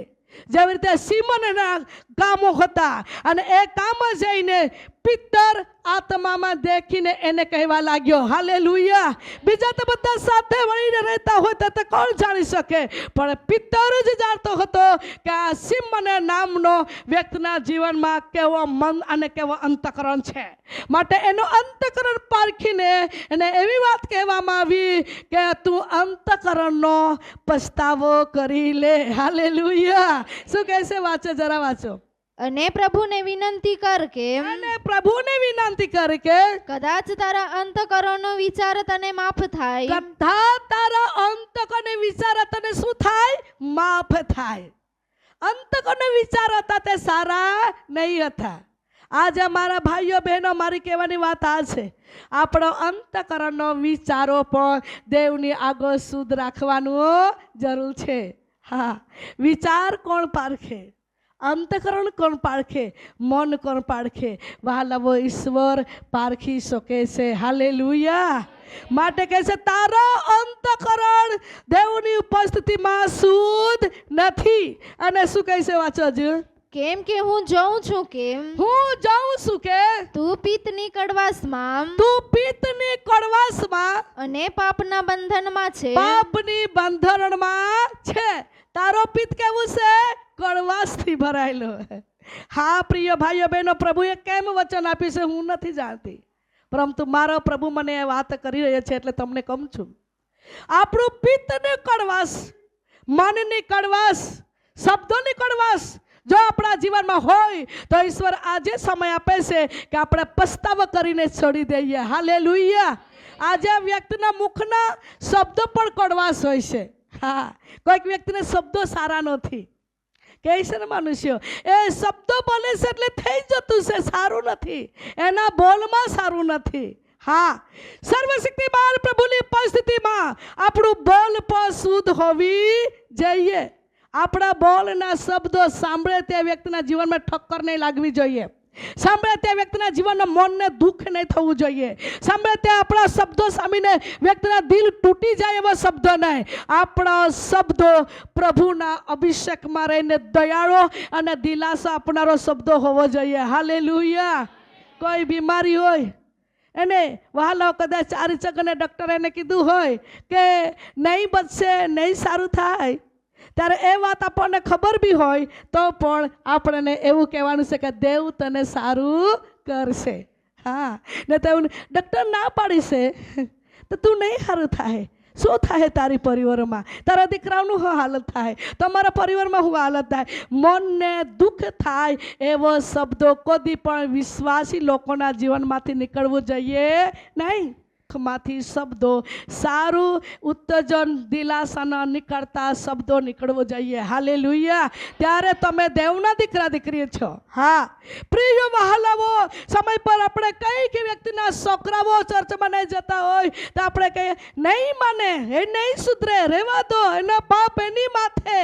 જેવી રીતે સિમોનના કામો હતા, અને એ કામો જઈને પિત્તર આત્મામાં દેખીને એને કહેવા લાગ્યો. હાલેલુયા. બીજા તો બધા સાથે મળીને રહેતા હોય તો કોણ જાણી શકે, પણ પિત્તર જ જાણતો હતો કે આ સિમોન નામનો વ્યક્તિના જીવનમાં કેવો મન અને કેવો અંતકરણ છે. માટે એનો અંતકરણ પારખીને એને એવી વાત કહેવામાં આવી કે તું અંતકરણનો પસ્તાવો કરી લે. હાલેલુયા. શું કહેશે, વાંચો જરા વાંચો.
અને પ્રભુને વિનંતી કર કે,
અને પ્રભુને વિનંતી કર કે
કદાચ તારા અંતકરણનો વિચાર તને માફ થાય.
કદાચ તારા અંતકરણનો વિચાર તને શું થાય, માફ થાય. અંતકરણના વિચાર હતા તે સારા નહીં હતા. આજે મારા ભાઈઓ બહેનો, મારી કહેવાની વાત આ છે, આપણો અંતકરણનો વિચારો પણ દેવની આગળ શુદ્ધ રાખવાનું જરૂર છે. હા, વિચાર કોણ પારખે, અંતકરણ કોણ પારખે, મન કોણ પારખે? વહાલાવો, ઈશ્વર પારખી શકે છે. હાલેલુયા. માટે કહે છે તારો અંતકરણ દેવની ઉપસ્થિતિમાં શુદ્ધ નથી. અને શું કહે છે, વાંચો હજુ.
કેમ કે હું જોઉં છું કે,
હું જાઉં છું કે
તું પિત્તની કડવાશમાં,
તું પિત્તની કડવાશમાં
અને પાપના બંધનમાં છે.
પાપની બંધનમાં છે. તારો પિત્ત કેવું છે? કડવાશથી ભરાયેલો. હા પ્રિય ભાઈઓ બહેનો, પ્રભુએ કેમ વચન આપ્યું છે હું નથી જાણતી, પરંતુ મારો પ્રભુ મને વાત કરી રહ્યો છે એટલે તમને કહું છું. આપણું પિત્તની કડવાશ, મનની કડવાશ, શબ્દોની કડવાશ જો આપણા જીવનમાં હોય તો ઈશ્વર આજે સમય આપે છે કે આપણે પસ્તાવો કરીને છોડી દઈએ. હાલેલુયા. આજે વ્યક્તિના મુખના શબ્દો પણ કડવાશ હોય છે. હા, કોઈક વ્યક્તિને શબ્દો સારા નથી, કહે છે ને મનુષ્યો, એ શબ્દો બોલે છે એટલે થઈ જતું છે, સારું નથી, એના બોલમાં સારું નથી. હા, સર્વશક્તિમાન પ્રભુની ઉપસ્થિતિમાં આપણું બોલ પણ શુદ્ધ હોવી જોઈએ. આપણા બોલના શબ્દો સાંભળે તે વ્યક્તિના જીવનમાં ઠક્કર નહીં લાગવી જોઈએ. સાંભળે તે વ્યક્તિના જીવનના મનને દુઃખ નહીં થવું જોઈએ. સાંભળે તે આપણા શબ્દો સામીને વ્યક્તિના દિલ તૂટી જાય એવા શબ્દો નહીં. આપણા શબ્દો પ્રભુના અભિષેકમાં રહીને દયાળો અને દિલાસા આપનારો શબ્દો હોવો જોઈએ. હાલેલુયા. કોઈ બીમારી હોય એને વહાલો કદાચ ચારીચકને ડૉક્ટરે એને કીધું હોય કે નહીં બચશે, નહીં સારું થાય, ત્યારે એ વાત આપણને ખબર બી હોય તો પણ આપણને એવું કહેવાનું છે કે દેવ તને સારું કરશે. હા, ને તો ડૉક્ટર ના પાડી છે તો તું નહીં સારું થાય. શું થાય તારી પરિવારમાં? તારા દીકરાઓનું શું હાલત થાય? તમારા પરિવારમાં શું હાલત થાય? મનને દુઃખ થાય એવો શબ્દો કદી પણ વિશ્વાસી લોકોના જીવનમાંથી નીકળવું જોઈએ નહીં. માંથી શબ્દો સારું ઉત્તેજન દિલાસાના નીકળતા શબ્દો નીકળવો જોઈએ. હાલેલુયા. ત્યારે તમે દેવના દીકરા દીકરી છો. હા પ્રિય વહાલાઓ, સમય પર આપણે કઈ વ્યક્તિના છોકરાઓ ચર્ચમાં નહીં જતા હોય તો આપણે કહીએ નહીં માને, એ નહીં સુધરે, રહેવા દો, એનો પાપ એની માથે.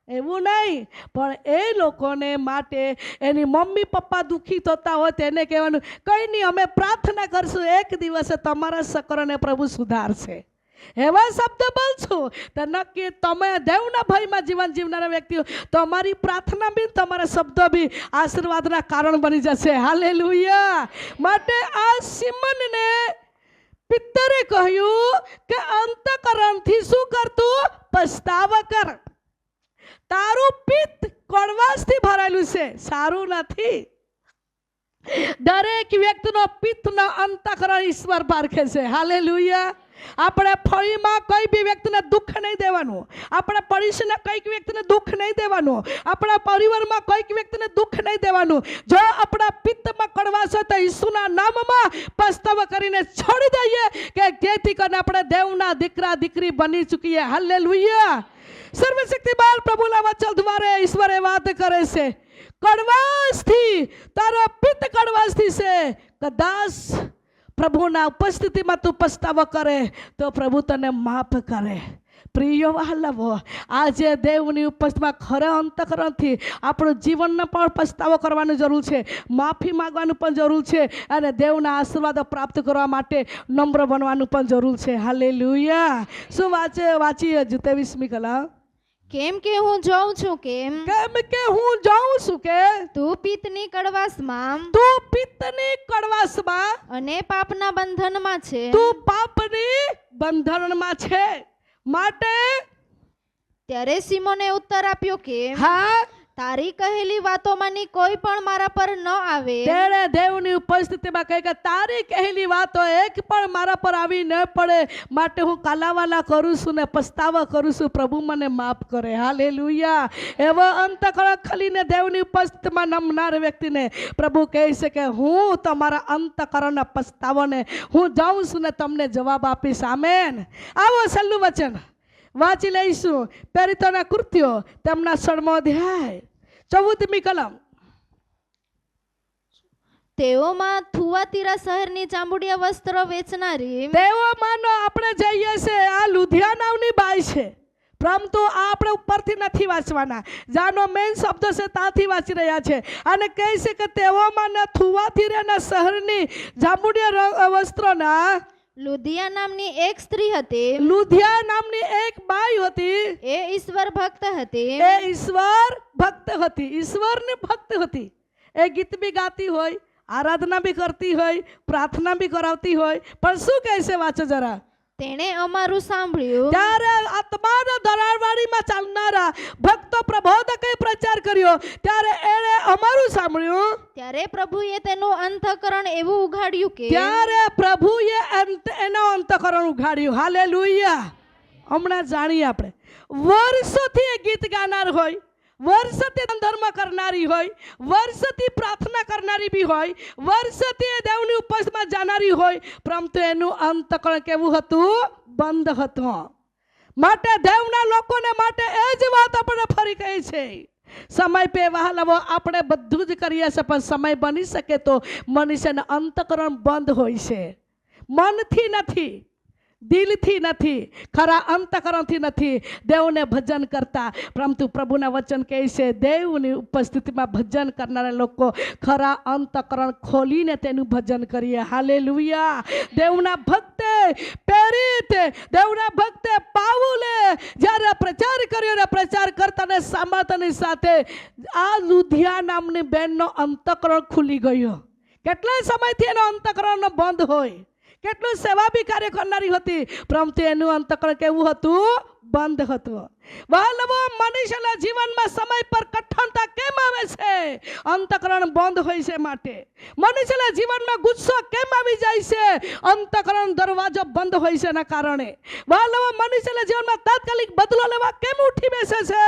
એવું નહીં, પણ એ લોકોને માટે એની મમ્મી પપ્પા દુઃખી થતા હોય તેને કહેવાનું કંઈ નહીં, અમે પ્રાર્થના કરશું, એક દિવસે તમારા છોકરાને પ્રભુ સુધારશે. એવા શબ્દ બોલશું તો નક્કી તમે દેવના ભયમાં જીવન જીવનારા વ્યક્તિઓ, તમારી પ્રાર્થના બી તમારા શબ્દો બી આશીર્વાદના કારણ બની જશે. હાલેલુયા. માટે આ સિમનને પિત્તરે કહ્યું કે અંતકરણથી શું કરતું? પસ્તાવા કર. તારું પિત્ત કડવાશથી ભરાયેલું છે, સારું નથી. દરેક વ્યક્તિનો પિત્તનો અંતકરણ ઈશ્વર પારખે છે. હાલેલુયા. આપણે ફળીમાં કોઈ બી વ્યક્તિને દુઃખ નહીં દેવાનું, આપણા પડોશીને કોઈક વ્યક્તિને દુઃખ નહીં દેવાનું, આપણા પરિવારમાં કોઈક વ્યક્તિને દુઃખ નહીં દેવાનું. જો આપણા પિત્તમાં કડવાશ હોય તો ઈસુના નામમાં પસ્તાવો કરીને છોડી દઈએ કે જેથી કરીને આપણે દેવના દીકરા દીકરી બની ચૂકીએ. હાલેલુયા. સર્વશક્તિમાન પ્રભુના વચન દ્વારા ઈશ્વરે વાત કરે છે, કડવાશથી, તારો પિત્ત કડવાશથી છે. કદાચ પ્રભુના ઉપસ્થિતિમાં તું પસ્તાવો કરે તો પ્રભુ તને માફ કરે. પ્રિય વહાલાઓ, આજે દેવની ઉપસ્થિતિમાં ખરા અંતકરણથી આપણું જીવનને પણ પસ્તાવો કરવાની જરૂર છે, માફી માંગવાનું પણ જરૂર છે, અને દેવના આશીર્વાદો પ્રાપ્ત કરવા માટે નમ્ર બનવાનું પણ જરૂર છે. હાલેલુયા. શું વાંચીએ 23મી કલમ?
કેમ કે હું જોઉં છું કેમ
હું જાઉં છું કે
તું પિત્તની કડવાશમાં અને પાપના બંધનમાં છે.
તું પાપની બંધનમાં છે. માટે
ત્યારે સિમોને ઉત્તર આપ્યો કે
હા,
તારી કહેલી વાતોમાંની કોઈ પણ મારા પર ન આવે.
તેણે દેવની ઉપસ્થિતિમાં કહે કે તારી કહેલી વાતો એક પણ મારા પર આવી ન પડે, માટે હું કાલાવાલા કરું છું ને પસ્તાવો કરું છું. પ્રભુ મને માફ કરે. હાલેલુયા. એવો અંતકરણ ખલીને દેવની ઉપસ્થિતિમાં નમનાર વ્યક્તિને પ્રભુ કહે છે કે હું તમારા અંતકરણના પસ્તાવોને હું જાઉં છું ને તમને જવાબ આપીશ. આમેન. આવો છેલ્લું વચન વાંચી લઈશું. પ્રેરિતોના કૃત્યો તેમના 6મો અધ્યાય 14મી કલમ.
તેઓમાં થુઆતીરા શહેરની ચાંબુડિયા વસ્ત્ર વેચનારી,
તેઓમાંનો આપણે જઈએ છે આ લુધિયા નામની બાઈ છે, પરંતુ આ આપણે ઉપરથી નથી વાંચવાના, જાનો મેઇન શબ્દ છે ત્યાંથી વાંચી રહ્યા છે. અને કહે છે કે તેઓમાં થુઆતીરાના શહેરની ચાંબુડિયા વસ્ત્રોના
લુધિયા નામની એક સ્ત્રી હતી.
લુધિયા નામની એક બાઈ હતી.
એ ઈશ્વર ભક્ત હતી.
ઈશ્વર ઈશ્વરની ભક્ત હતી. એ ગીત બી ગાતી હોય, આરાધના બી કરતી હોય, પ્રાર્થના બી કરાવતી હોય, પણ શું કહે છે? વાંચો જરા.
તેણે અમારું સાંભળ્યું.
ત્યારે આત્માના દરારવાડીમાં ચાલનારા ભક્તો પ્રબોધકે પ્રચાર કર્યો, ત્યારે એણે અમારું સાંભળ્યું.
ત્યારે પ્રભુએ તેનું અંતકરણ એવું ઉઘાડ્યું કે
એનો અંતકરણ ઉઘાડ્યું. હાલેલુયા. હમણાં જાણીએ આપણે, વર્ષોથી એ ગીત ગાનાર હોય, વર્ષોથી ધર્મ કરનારી હોય, વર્ષોથી પ્રાર્થના કરનારી બી હોય, વર્ષોથી દેવની ઉપસ્થિતિમાં જાનારી હોય, પરંતુ એનું અંતકરણ કેવું હતું? બંધ હતું. માટે દેવના લોકોને માટે એ જ વાત આપણે ફરી કહી છે. સમય પે વહાલાવો, આપણે બધું જ કરીએ છીએ, પણ સમય બની શકે તો મનુષ્યનું અંતકરણ બંધ હોય છે. મનથી નથી, દિલથી નથી, ખરા અંતકરણથી નથી દેવને ભજન કરતા, પરંતુ પ્રભુના વચન કહે છે દેવની ઉપસ્થિતિમાં ભજન કરનારા લોકો ખરા અંતકરણ ખોલીને તેનું ભજન કરીએ. હાલેલુયા. દેવના ભક્તે દેવના ભક્તે પાઉલે જ્યારે પ્રચાર કર્યો ને પ્રચાર કરતાને સાંભળતાની સાથે આ લુધિયા નામની બહેનનો અંતકરણ ખુલી ગયો. કેટલા સમયથી એનો અંતકરણ બંધ હોય, કેટલું સેવા બી કાર્ય કરનારી હતી, પરંતુ એનું અંતકરણ કેવું હતું? બંધ હતું. વહાલાઓ, મનુષ્યના જીવનમાં સમય પર કઠણતા કેમ આવે છે? અંતકરણ બંધ હોય છે. માટે મનુષ્યના જીવનમાં ગુસ્સો કેમ આવી જાય છે? અંતકરણ દરવાજો બંધ હોય છે એના કારણે. વહાલાઓ, મનુષ્યના જીવનમાં તાત્કાલિક બદલો લેવા કેમ ઉઠી બેસે છે?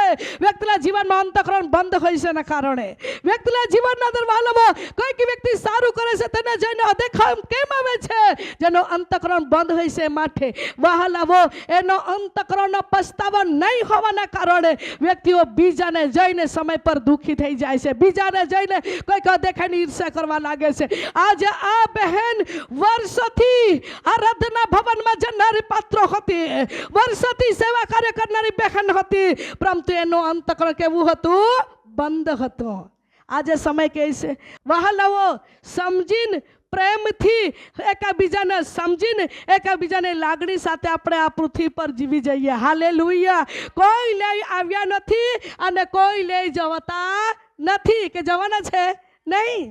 વ્યક્તિના જીવનમાં અંતકરણ બંધ હોય છે એના કારણે. વ્યક્તિના જીવનના અંદર વહાલાઓ, કોઈક વ્યક્તિ સારું કરે છે તેને જોઈને અદેખામ કેમ આવે છે? જેનો અંતકરણ બંધ હોય છે. માટે વહાલાઓ, એનો અંતકરણનો પસ્તાવો નહીં હોવાના કારણે વ્યક્તિઓ બીજાને જોઈને સમય પર દુઃખી થઈ જાય છે, બીજાને જોઈને કોઈક દેખાઈને ઈર્ષા કરવા લાગે છે. આજે આ બહેન વર્ષોથી આરાધના ભવનમાં જનારી પાત્ર હતી, વર્ષોથી સેવા કાર્ય કરનારી બહેન હતી, પરંતુ એનું અંતકરણ કેવું હતું? બંધ હતું. આજે સમય કહે છે વહાલાઓ, સમજીને પ્રેમથી એકબીજાને સમજીને એકબીજાની લાગણી સાથે આપણે આ પૃથ્વી પર જીવી જઈએ. હાલેલુયા. કોઈ લઈ આવ્યા નથી અને કોઈ લઈ જવાતા નથી કે જવાના છે નહીં.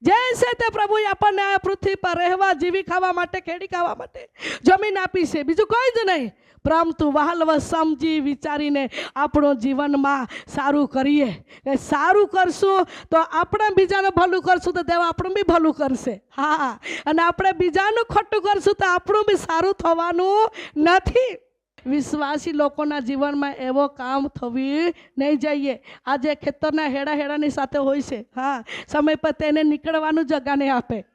જે છે તે પ્રભુએ આપણને આ પૃથ્વી પર રહેવા, જીવી ખાવા માટે, ખેડી ખાવા માટે જમીન આપી છે, બીજું કોઈ જ નહીં. પરંતુ વહાલવ સમજી વિચારીને આપણું જીવનમાં સારું કરીએ. એ સારું કરશું તો આપણે બીજાનું ભલું કરશું તો દેવ આપણું બી ભલું કરશે. હા, અને આપણે બીજાનું ખોટું કરશું તો આપણું બી સારું થવાનું નથી. વિશ્વાસી લોકોના જીવનમાં એવો કામ થવી નહીં જોઈએ. આજે ખેતરના હેડાની સાથે હોય છે. હા, સમય પર તેને નીકળવાનું જગા નહીં આપે.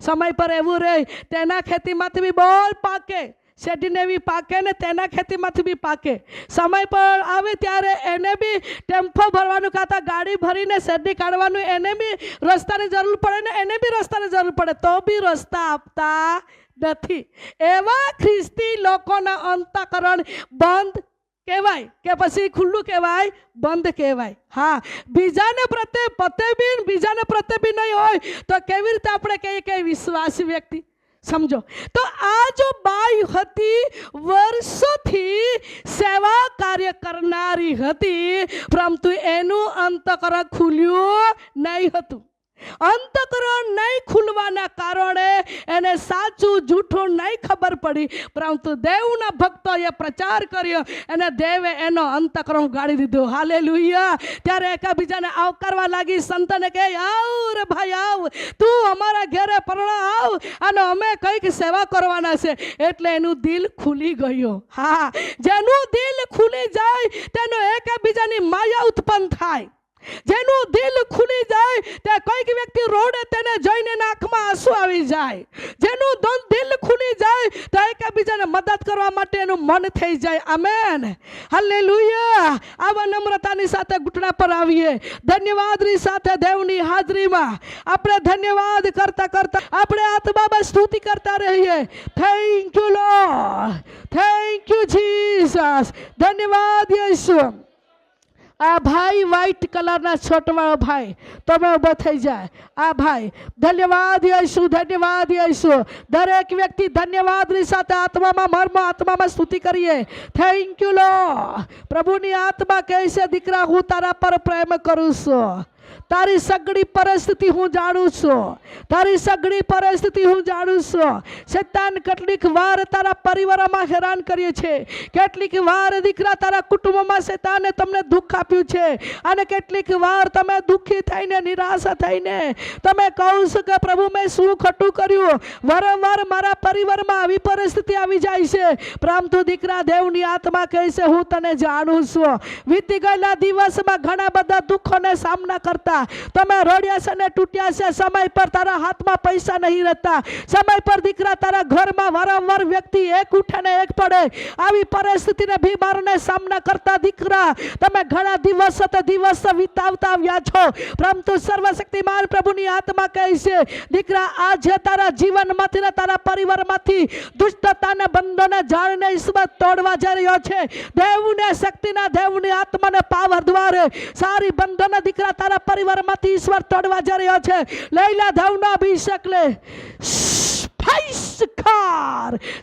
સમય પર એવું રહે તેના ખેતીમાંથી બી બોલ પાકે, શેરડીને બી પાકે ને તેના ખેતીમાંથી બી પાકે. સમય પર આવે ત્યારે એને બી ટેમ્પો ભરવાનું, કાતા ગાડી ભરીને શેરડી કાઢવાનું, એને બી રસ્તાની જરૂર પડે ને એને બી રસ્તાની જરૂર પડે તો બી રસ્તા આપતા નથી. એવા ખ્રિસ્તી લોકોના અંતઃકરણ બંધ કહેવાય કે પછી ખુલ્લું કહેવાય, બંધ કહેવાય. હા, બીજાને પ્રત્યે પતે બી બીજાને પ્રત્યે બી નહીં હોય તો કેવી રીતે આપણે કહીએ કે વિશ્વાસી વ્યક્તિ? સમજો તો આ જો બાઈ હતી, વર્ષોથી સેવા કાર્ય કરનારી હતી, પરંતુ એનું અંતઃકરણ ખુલ્યું નહીં હતું. અંતઃકરણ નહીં ખુલવાના કારણે એને સાચું જૂઠું નહીં ખબર પડી, પરંતુ દેવના ભક્તોએ પ્રચાર કર્યો અને દેવે એનો અંતઃકરણ ઉગાડી દીધું. હાલેલુયા. ત્યારે એકબીજાને આવકારવા લાગી. સંતને કહે, આવ રે ભાઈ આવ, તું અમારા ઘરે પરણા આવ અને અમે કંઈક સેવા કરવાના છે. એટલે એનું દિલ ખુલી ગયું. હા, જેનું દિલ ખુલી જાય તેનો એકબીજાની માયા ઉત્પન્ન થાય. જેનું દિલ ખુલી જાય તે કોઈક વ્યક્તિ રોડે તેને જોઈને આંખમાં આંસુ આવી જાય. જેનું દિલ ખુલી જાય તો એકબીજાને મદદ કરવા માટે એનું મન થઈ જાય. Amen, hallelujah. આવા નમ્રતાની સાથે ઘૂંટણા પર આવીએ. ધન્યવાદની સાથે દેવની હાજરીમાં આપણે ધન્યવાદ કરતા કરતા આપણે આત્મામાં સ્તુતિ કરતા રહીએ. Thank you lord, thank you Jesus. ધન્યવાદ યેસુ. આ ભાઈ વ્હાઈટ કલરના શર્ટવાળો ભાઈ, તમે ઊભો થઈ જાય. આ ભાઈ, ધન્યવાદ યેસુ, ધન્યવાદ યેસુ. દરેક વ્યક્તિ ધન્યવાદની સાથે આત્મામાં મર્મ આત્મામાં સ્તુતિ કરીએ. Thank you lord. પ્રભુની આત્મા કહે છે, દીકરા હું તારા પર પ્રેમ કરું છું. તારી સગડી પરિસ્થિતિ હું જાણું છું. તારી સગડી પરિસ્થિતિ હું જાણું છું. શૈતાન કેટલીક વાર તારા પરિવારમાં હેરાન કરીએ છે. કેટલીક વાર દીકરા તારા કુટુંબમાં શૈતાને તમને દુઃખ આપ્યું છે. અને કેટલીક વાર તમે દુઃખી થઈને, નિરાશા થઈને તમે કહો છો કે પ્રભુ મેં શું ખોટું કર્યું? વારંવાર મારા પરિવારમાં આવી પરિસ્થિતિ આવી જાય છે. પરંતુ દીકરા, દેવની આત્મા કહે છે, હું તને જાણું છું. વીતી ગયેલા દિવસમાં ઘણા બધા દુઃખોને સામના કરતા તમે રડ્યા છે ને તૂટ્યા છે. સમય પર તારા હાથમાં પૈસા નહીં રહેતા. સમય પર દીકરા તારા ઘરમાં વારંવાર વ્યક્તિ એક ઉઠે ને એક પડે. આવી પરિસ્થિતિને બીમારને સામના કરતા દીકરા તમે ઘણા દિવસ વિતાવતા આવ્યા છો. પરંતુ સર્વશક્તિમાન પ્રભુની આત્મા કહે છે, દીકરા આજે તારા જીવનમાંથી ને તારા પરિવારમાંથી દુષ્ટતાને બંધોને જાળને ઈશ્વર તોડવા જઈ રહ્યો છે. દેવને શક્તિના, દેવની આત્માને પાવર દ્વારા સારી બંધોને દીકરા તારા પરિવારમાંથી ઈશ્વર તોડવા જઈ રહ્યો છે. લૈલા ધવનો અભિષેક લે.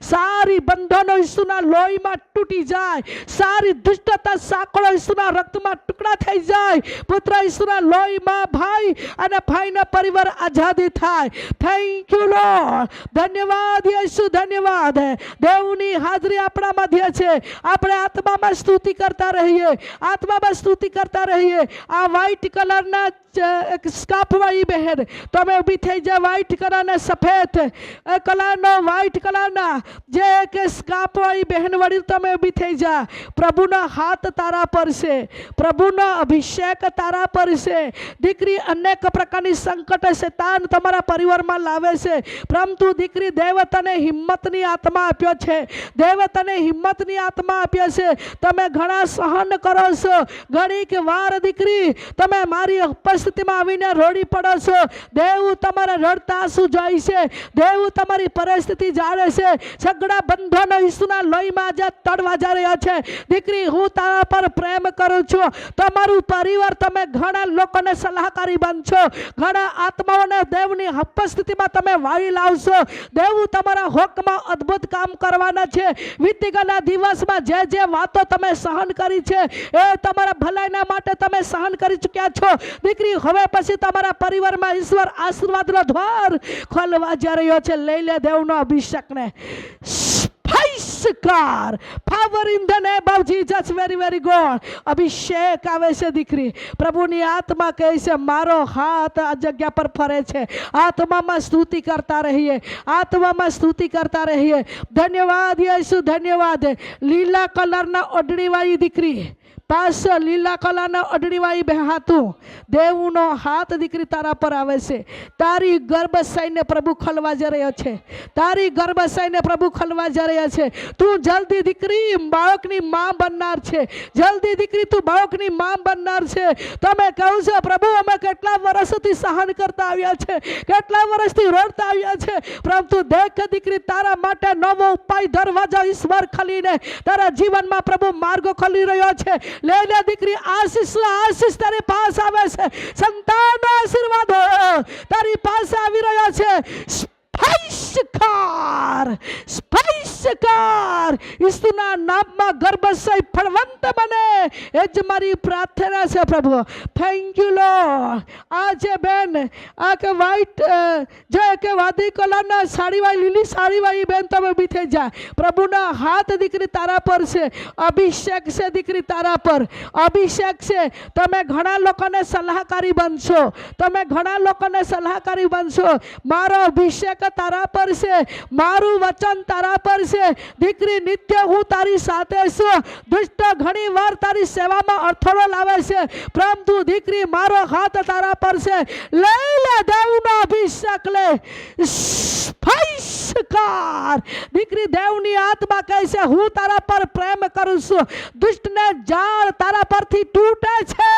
સારી બંધનો ઈસુના લોહીમાં તૂટી જાય. સારી દુષ્ટતા સાંકળો ઈસુના રક્તમાં ટુકડા થઈ જાય. પુત્ર ઈસુના લોહીમાં ભાઈ અને ભાઈના પરિવાર આઝાદી થાય. Thank you lord. ધન્યવાદ યેસુ, ધન્યવાદ. દેવની હાજરી આપણા મધ્ય છે. આપણે આત્મામાં સ્તુતિ કરતા રહીએ. આત્મામાં સ્તુતિ કરતા રહીએ. આ વ્હાઈટ કલરના એક સ્કાર્ફ વાળી બહેન, તમે ઊભી થઈ જાય. વ્હાઈટ કલરના સફેદ કલરનો વ્હાઈટ કલરના જે એક સ્કાર્ફ વાળી બહેન વળી તમે ઊભી થઈ જા. પ્રભુનો હાથ તારા પર છે. પ્રભુનો અભિષેક તારા પર છે. દીકરી, અનેક પ્રકારની સંકટ શૈતાન તમારા પરિવારમાં લાવે છે. પરંતુ દીકરી, દેવ તને હિંમતની આત્મા આપ્યો છે. દેવ તને હિંમતની આત્મા આપ્યો છે. તમે ઘણા સહન કરો છો. ઘણીક વાર દીકરી તમે મારી પરિસ્થિતિમાં આવીને રોડી પડો છો. દેવ તમારા રડતા આંસુ જોઈ છે. દેવ તમારી પરિસ્થિતિ જાણે છે. સગડા બંધનો ઈસુના લોહીમાં આજે તડવા જઈ રહ્યા છે. દીકરી, હું તારા પર પ્રેમ કરું છું. તમારું પરિવાર, તમે ઘણા લોકોને સલાહકારી બનશો. ઘણા આત્માઓને દેવની ઉપસ્થિતિમાં તમે વાળી લાવશો. દેવ તમારા હોકમાં અદ્ભુત કામ કરવાના છે. વીતી ગયેલા દિવસમાં જે વાતો તમે સહન કરી છે એ તમારા ભલાઈના માટે તમે સહન કરી ચૂક્યા છો. દીકરી, હવે પછી તમારા પરિવારમાં ઈશ્વર આશીર્વાદનો દ્વાર ખોલવા જઈ રહ્યો છે. લઈ લે દેવનો અભિષેકને. Power in the name of Jesus. very very good. અભિષેક આવે છે દીકરી. પ્રભુની આત્મા કહે છે મારો હાથ આ જગ્યા પર ફરે છે. આત્મામાં સ્તુતિ કરતા રહીએ, આત્મામાં સ્તુતિ કરતા રહીએ. ધન્યવાદ યેસુ, ધન્યવાદ. લીલા કલરના ઓઢણીવાળી દીકરી, પાસ લીલા કલરના ઓઢણીવાળી બહેહાતું, દેવનો હાથ દીકરી તારા પર આવે છે. તારી ગર્ભાશયને પ્રભુ ખોલવા જઈ રહ્યો છે. તારી ગર્ભાશયને પ્રભુ ખોલવા જઈ રહ્યા છે. તું જલ્દી દીકરી બાળકની માં બનનાર છે. જલ્દી દીકરી તું બાળકની માં બનનાર છે. તમે કહો છો પ્રભુ અમે કેટલા વર્ષોથી સહન કરતા આવ્યા છે, કેટલા વર્ષથી રડતા આવ્યા છે. પરંતુ દેખ દીકરી, તારા માટે નવો ઉપાય દરવાજો ઈશ્વર ખોલીને તારા જીવનમાં પ્રભુ માર્ગો ખોલી રહ્યો છે. લે લે દીકરી, આશીષ તારી પાસે આવે છે. સંતાનનો આશીર્વાદ તારી પાસે આવી રહ્યો છે. સ્પર્શકાર ઈસુના નામમાં ગર્ભાશય ફળવંત બને એ જ મારી પ્રાર્થના છે પ્રભુ. Thank you lord. આ જે બેન આ કે વ્હાઈટ જે કે વાદી કલરના સાડીવાળી, લીલી સાડીવાળી બેન, તમે ઊભી થઈ જા. પ્રભુના હાથ દીકરી તારા પર છે. અભિષેક છે દીકરી તારા પર, અભિષેક છે. તમે ઘણા લોકોને સલાહકારી બનશો, તમે ઘણા લોકોને સલાહકારી બનશો. મારો અભિષેક તારા પર છે, મારું વચન તારા પર છે. દીકરી, નિત્ય હું તારી સાથે છું. દુષ્ટ ઘણી વાર તારી સેવામાં અડથળો લાવે છે, પરંતુ દીકરી મારો હાથ તારા પર છે. લઈ લે દેવનો અભિષેક લે. દીકરી, દેવની આત્મા કહે છે હું તારા પર પ્રેમ કરું છું. દુષ્ટને જાળ તારા પરથી તૂટે છે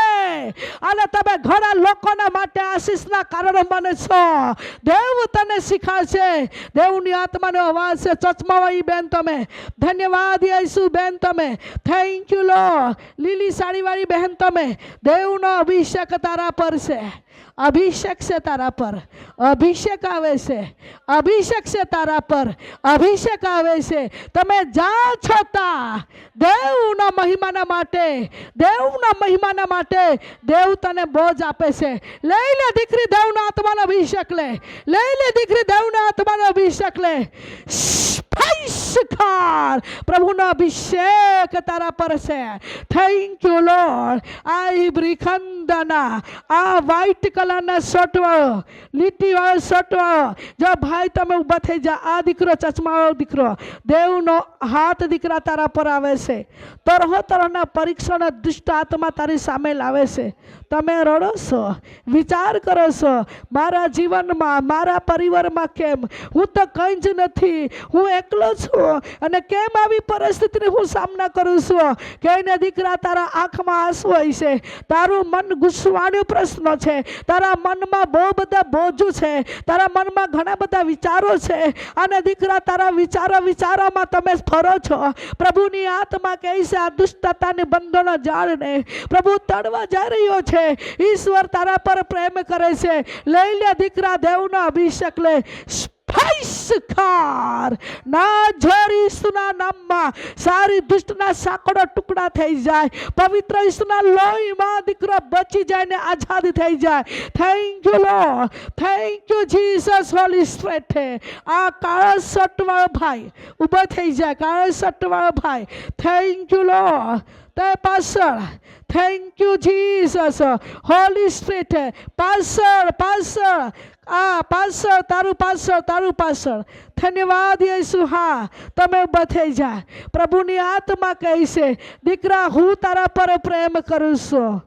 અને તમે ઘણા લોકોના માટે આશીષના કારણ બને છો. દેવ તને શીખાશે. દેવની આત્માનો અવાજ છે. ચશ્માવાળી બેન તમે, ધન્યવાદ યેસુ બેન તમે. Thank you lord. લીલી સાડીવાળી બહેન તમે, દેવનો અભિષેક તારા પર છે. અભિષેક છે તારા પર, અભિષેક આવે છે. અભિષેક છે તારા પર, અભિષેક આવે છે. તમે જા છતાં દેવના મહિમાના માટે, દેવના મહિમાના માટે દેવ તને બોજ આપે છે. લઈ લે દીકરી દેવના આત્માનો અભિષેક લે. લઈ લે દીકરી દેવના આત્માનો અભિષેક લે. પ્રભુનો અભિષેક તારા પર છે. Thank you lord. આ બ્રિખંદના આ વ્હાઈટ કલરના શર્ટ વાળો, લીટી વાળો શર્ટ વાળો, જો ભાઈ તમે ઊભા થઈ જા. આ દીકરો ચશ્માવાળો દીકરો, દેવનો હાથ દીકરા તારા પર આવે છે. તરહો તરહના પરીક્ષણ દુષ્ટ આત્મા તારી સામે લાવે છે. તમે રડો છો, વિચાર કરો છો મારા જીવનમાં, મારા પરિવારમાં કેમ, હું તો કંઈ જ નથી, હું એકલો છું અને કેમ આવી પરિસ્થિતિને હું સામના કરું છું. કહીને દીકરા તારા આંખમાં આંસુ હોય છે, તારું મન ગુસ્સવાનું પ્રશ્નો છે, તારા મનમાં બહુ બધા બોજો છે, તારા મનમાં ઘણા બધા વિચારો છે અને દીકરા તારા વિચારોમાં તમે ફરો છો. પ્રભુની આત્મા કહે છે આ દુષ્ટતાને બંધોના જાળને પ્રભુ તોડવા જઈ રહ્યો છે. ઈશ્વર તારા પર પ્રેમ કરે છે. લઈ લે દીકરા દેવનો અભિષેક લે. ઈસુના નામમાં સારી દુષ્ટના સાંકડો ટુકડા થઈ જાય. પવિત્ર ઈસુના લોહીમાં દીકરો બચી જાય ને આઝાદ થઈ જાય. Thank you lord. Thank you Jesus Holi spirit. આ કાળા શર્ટ વાળો ભાઈ ઊભો થઈ જાય. કાળા શર્ટ વાળો ભાઈ, થેન્ક યુ લોર્ડ. તે પાછળ, thank you Jesus Holi spirit. પાછળ પાછળ પાછળ તારું પાછળ. ધન્યવાદ યેસુ. હા, તમે ઊભા થઈ જાય. પ્રભુની આત્મા કહે છે દીકરા હું તારા પર પ્રેમ કરું છું.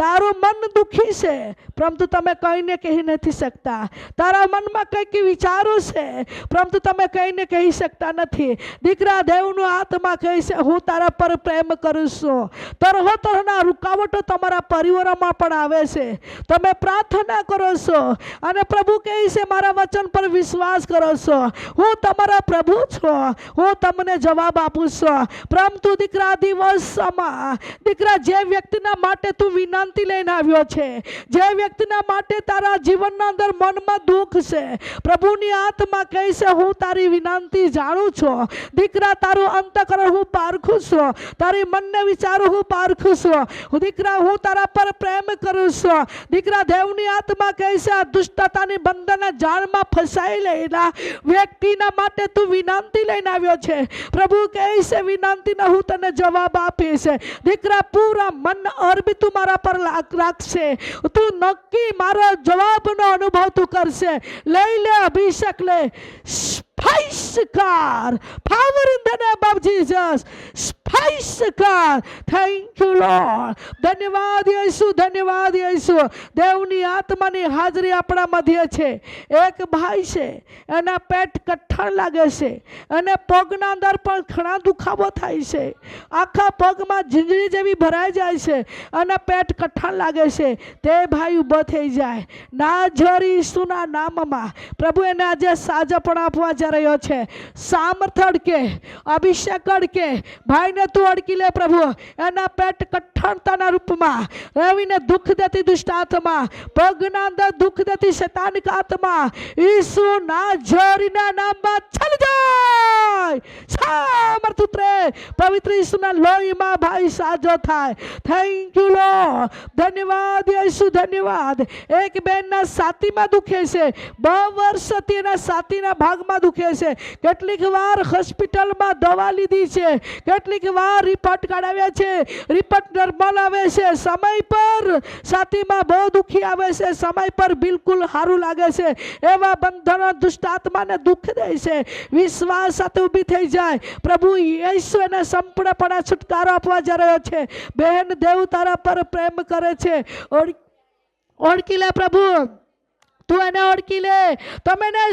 તારું મન દુઃખી છે, પરંતુ તમે કહીને કહી નથી શકતા. તારા મનમાં કંઈક વિચારો છે, પરંતુ તમે કહીને કહી શકતા નથી. દીકરા, દેવનો આત્મા કહે છે, હું તારા પર પ્રેમ કરું છું. તરહો તરહના રૂકાવટો તમારા પરિવારોમાં પણ આવે છે. તમે પ્રાર્થના કરો છો અને પ્રભુ કહે છે, મારા વચન પર વિશ્વાસ કરો છો. હું તમારા પ્રભુ છું, હું તમને જવાબ આપું છું. પરંતુ દીકરા, દિવસમાં દીકરા, જે વ્યક્તિના માટે તું વિનંતી લઈને આવ્યો છે, જે વ્યક્તિના માટે તારા જીવનના અંદર મનમાં દુઃખ છે, પ્રભુની આત્મા કહે છે, હું તારી વિનંતી જાણું છું. દીકરા, તારું અંતઃકરણ હું પારખું છું, તારી મનને વિચારો હું પારખું છું. દીકરા, હું તારા પર પ્રેમ કરું છું. દીકરા, દેવની આત્મા કહે છે, આ દુષ્ટતાની બંધનના જાળમાં ફસાયેલા વ્યક્તિના માટે તું વિનંતી લઈને આવ્યો છે. પ્રભુ કહે છે, વિનંતીનો હું તને જવાબ આપીશ. દીકરા, પૂરા મન અર્પી તું મારા પર રાખશે. તું નક્કી મારા જવાબનો અનુભવ તું કરશે. લઈ લે અભિષેક, લે સ્પાઈસ કર. Power in the name of Jesus. સ્પાઈસ કર. Thank you lord. ધન્યવાદ યેસુ, ધન્યવાદ યેસુ. દેવની આત્માની હાજરી આપણા મધ્ય છે. એક ભાઈ છે, એના પેટ કઠણ લાગે છે અને પગના અંદર પણ ઘણા દુખાવો થાય છે. આખા પગમાં ઝીંઝરી જેવી ભરાઈ જાય છે અને પેટ કઠણ લાગે છે. તે ભાઈ ઊભો થઈ જાય. નાઝરી ઈસુના નામમાં પ્રભુ એને આજે સાજાપણ આપવા જઈ રહ્યો છે. સામર્થ્ય અડકે, અભિષેક અડકે. ભાઈને તું અડકી લે પ્રભુ. એના પેટ કઠણતાના રૂપમાં રવિને દુઃખ દેતી દુષ્ટ આત્મા, પગના અંદર દુઃખ દેતી શૈતાનિક આત્મા, ઈસુ નાઝરીના નામમાં ચાલી જાય. સામર્થ્ય ઉતરે. પવિત્ર ઈસુના લોહીમાં ભાઈ સાજો થાય. Thank you lord. ધન્યવાદ યેસુ, ધન્યવાદ. એક બેનના છાતીમાં દુખે છે, 2 વર્ષથી એના છાતીના ભાગમાં દુખે છે. કેટલીક વાર હોસ્પિટલમાં દવા લીધી છે, કેટલીક વાર રિપોર્ટ કાઢાવ્યા છે, રિપોર્ટ નોર્મલ આવે છે. સમય પર છાતીમાં બહુ દુખી આવે છે, સમય પર બિલકુલ સારું લાગે છે. એવા બંધનો દુષ્ટ આત્માને દુઃખ દે છે. વિશ્વાસ સાથે ઊભી થઈ જાય. પ્રભુ યેસુ એને સંપૂર્ણપણે છુટકારો આપવા જઈ રહ્યો છે. બહેન, દેવ તારા પર પ્રેમ કરે છે. ઓળખી લે પ્રભુ, તું એને ઓળખી લે. તમે એને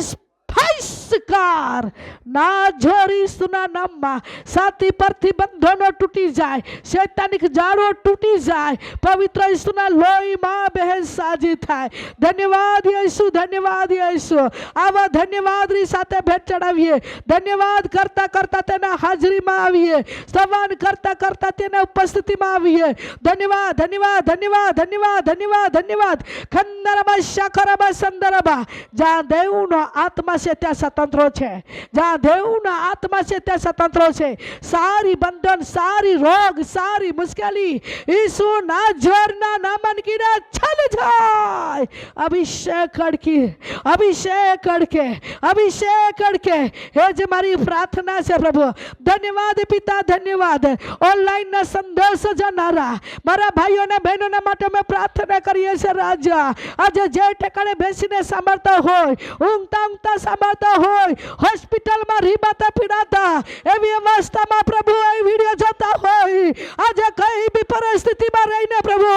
ફાઈસકાર નાઝરી ઈસુના નામમાં છાતી પરથી બંધનો તૂટી જાય, શૈતાનિક જાળો તૂટી જાય. પવિત્ર ઈસુના લોહીમાં બહેન સાજી થાય. ધન્યવાદ યેસુ, ધન્યવાદ યેસુ. આવા ધન્યવાદની સાથે ભેટ ચડાવીએ. ધન્યવાદ કરતા કરતા તેના હાજરીમાં આવીએ. સ્તવન કરતા કરતા તેના ઉપસ્થિતિમાં આવીએ. ધન્યવાદ, ધન્યવાદ, ધન્યવાદ, ધન્યવાદ, ધન્યવાદ, ધન્યવાદ. ખંદરબા શાખરબા સંદરબા. જ્યાં દેવનો આત્મા છે ત્યાં સ્વતંત્રો છે. જ્યાં દેવનો આત્મા છે ત્યાં સ્વતંત્રો છે. સારી બંધન, સારી રોગ, સારી મુશ્કેલી ઈસુ નાઝરના નામન કીને ચાલી જાય. અભિષેક અડકી, અભિષેક અડકે, અભિષેક અડકે. એ જ મારી પ્રાર્થના છે પ્રભુ. ધન્યવાદ પિતા, ધન્યવાદ. ઓનલાઈનના સંદેશ જનારા મારા ભાઈઓને બહેનોના માટે અમે પ્રાર્થના કરીએ છીએ. રાજા, આજે જે ઠેકાણે બેસીને સાંભળતા હોય, ઊંઘતા ઊંઘતા સાંભળતા હોય, હોસ્પિટલમાં રીબાતા પીડાતા એવી અવસ્થામાં પ્રભુ એ વિડીયો જોતા હોય, આજે કઈ બી પરિસ્થિતિમાં રહીને પ્રભુ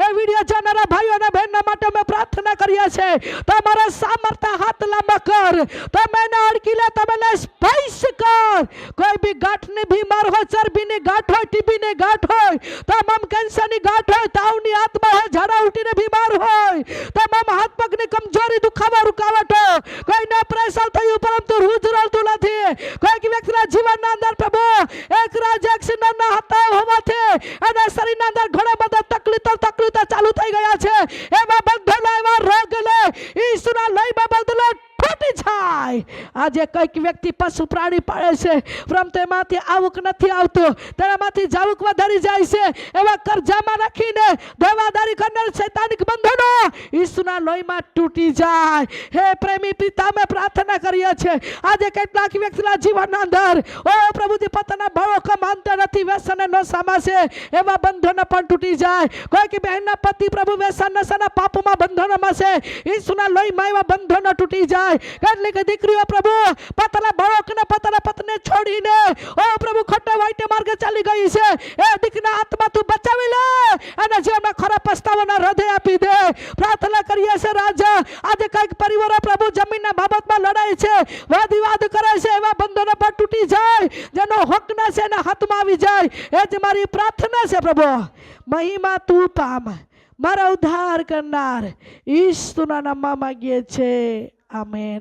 એ વિડીયો જોનારા ભાઈઓ અને બહેનના માટે અમે પ્રાર્થના કરીએ છીએ. તમારા સામર્થ્ય હાથ લાંબા કર. તમે એને અડકી લે, તમે એને સ્પાઈસ કર. કોઈ બી ગાંઠની બીમાર હોય, ચરબીની ગાંઠ હોય, ટીબીની ગાંઠ હોય, તમામ કેન્સરની ગાંઠ હોય, તાવની આત્મા હોય, ઝાડા ઉલટીને બીમાર હોય, તમામ હાથ પગની કમજોરી, દુખાવા, રૂકાવટો, કોઈને પ્રેશર થયું પરંતુ રુજરાતું નથી, કોઈક વ્યક્તિના જીવનના અંદર પ્રભુ એક એક્સિડન્ટના હતા હોવાથી અને શરીરના અંદર ઘણા બધા તકલીફો ચાલુ થઈ ગયા છે. એવા બંધનો, એવા રોગ લે ઈસુના લોહીમાં બદલો ફૂટી જાય. આજે કઈક વ્યક્તિ પશુ પ્રાણી પાળે છે, પરંતુ એમાંથી આવક નથી આવતું, તેનામાંથી જાવક વધારી જાય છે. એવા કરજામાં રાખીને દેવાદારી કરનાર શૈતાનિક બંધનો ઈસુના લોહીમાં તૂટી જાય. હે પ્રેમી પિતા, અમે પ્રાર્થના કરીએ છીએ આજે કેટલાક વ્યક્તિના જીવનના અંદર ઓ પ્રભુજી પોતાના બળો કમાનતા પતિ વ્યસન નશામાં છે એવા બંધનો પણ તૂટી જાય. કોઈ કે બહેનના પતિ પ્રભુ વ્યસન નશાના પાપમાં બંધનોમાં છે, ઈસુના લોહીમાં એવા બંધનો તૂટી જાય. કેટલીક દીકરીઓ પ્રભુ પોતાના બાળકને પોતાના પતિને છોડીને ઓ પ્રભુ ખોટા વાઈટે માર્ગે ચાલી ગઈ છે. એ દીકરીના આત્મા તું બચાવી લે અને જીવનમાં ખરા પસ્તાવાના હૃદય આપી દે. પ્રાર્થના કરીએ છે રાજા, આજે કઈક પરિવારો પ્રભુ જમીનના બાબતમાં લડાઈ છે, વાદ વિવાદ કરે છે, એવા બંધનો પણ તૂટી જાય. જેનો હક ના છે એના હાથમાં આવી જાય. એ જ મારી પ્રાર્થના છે પ્રભુ. મહિમા તું પામ, મારા ઉદ્ધાર કરનાર ઈસુના નામમાં માંગીએ છે. આમેન.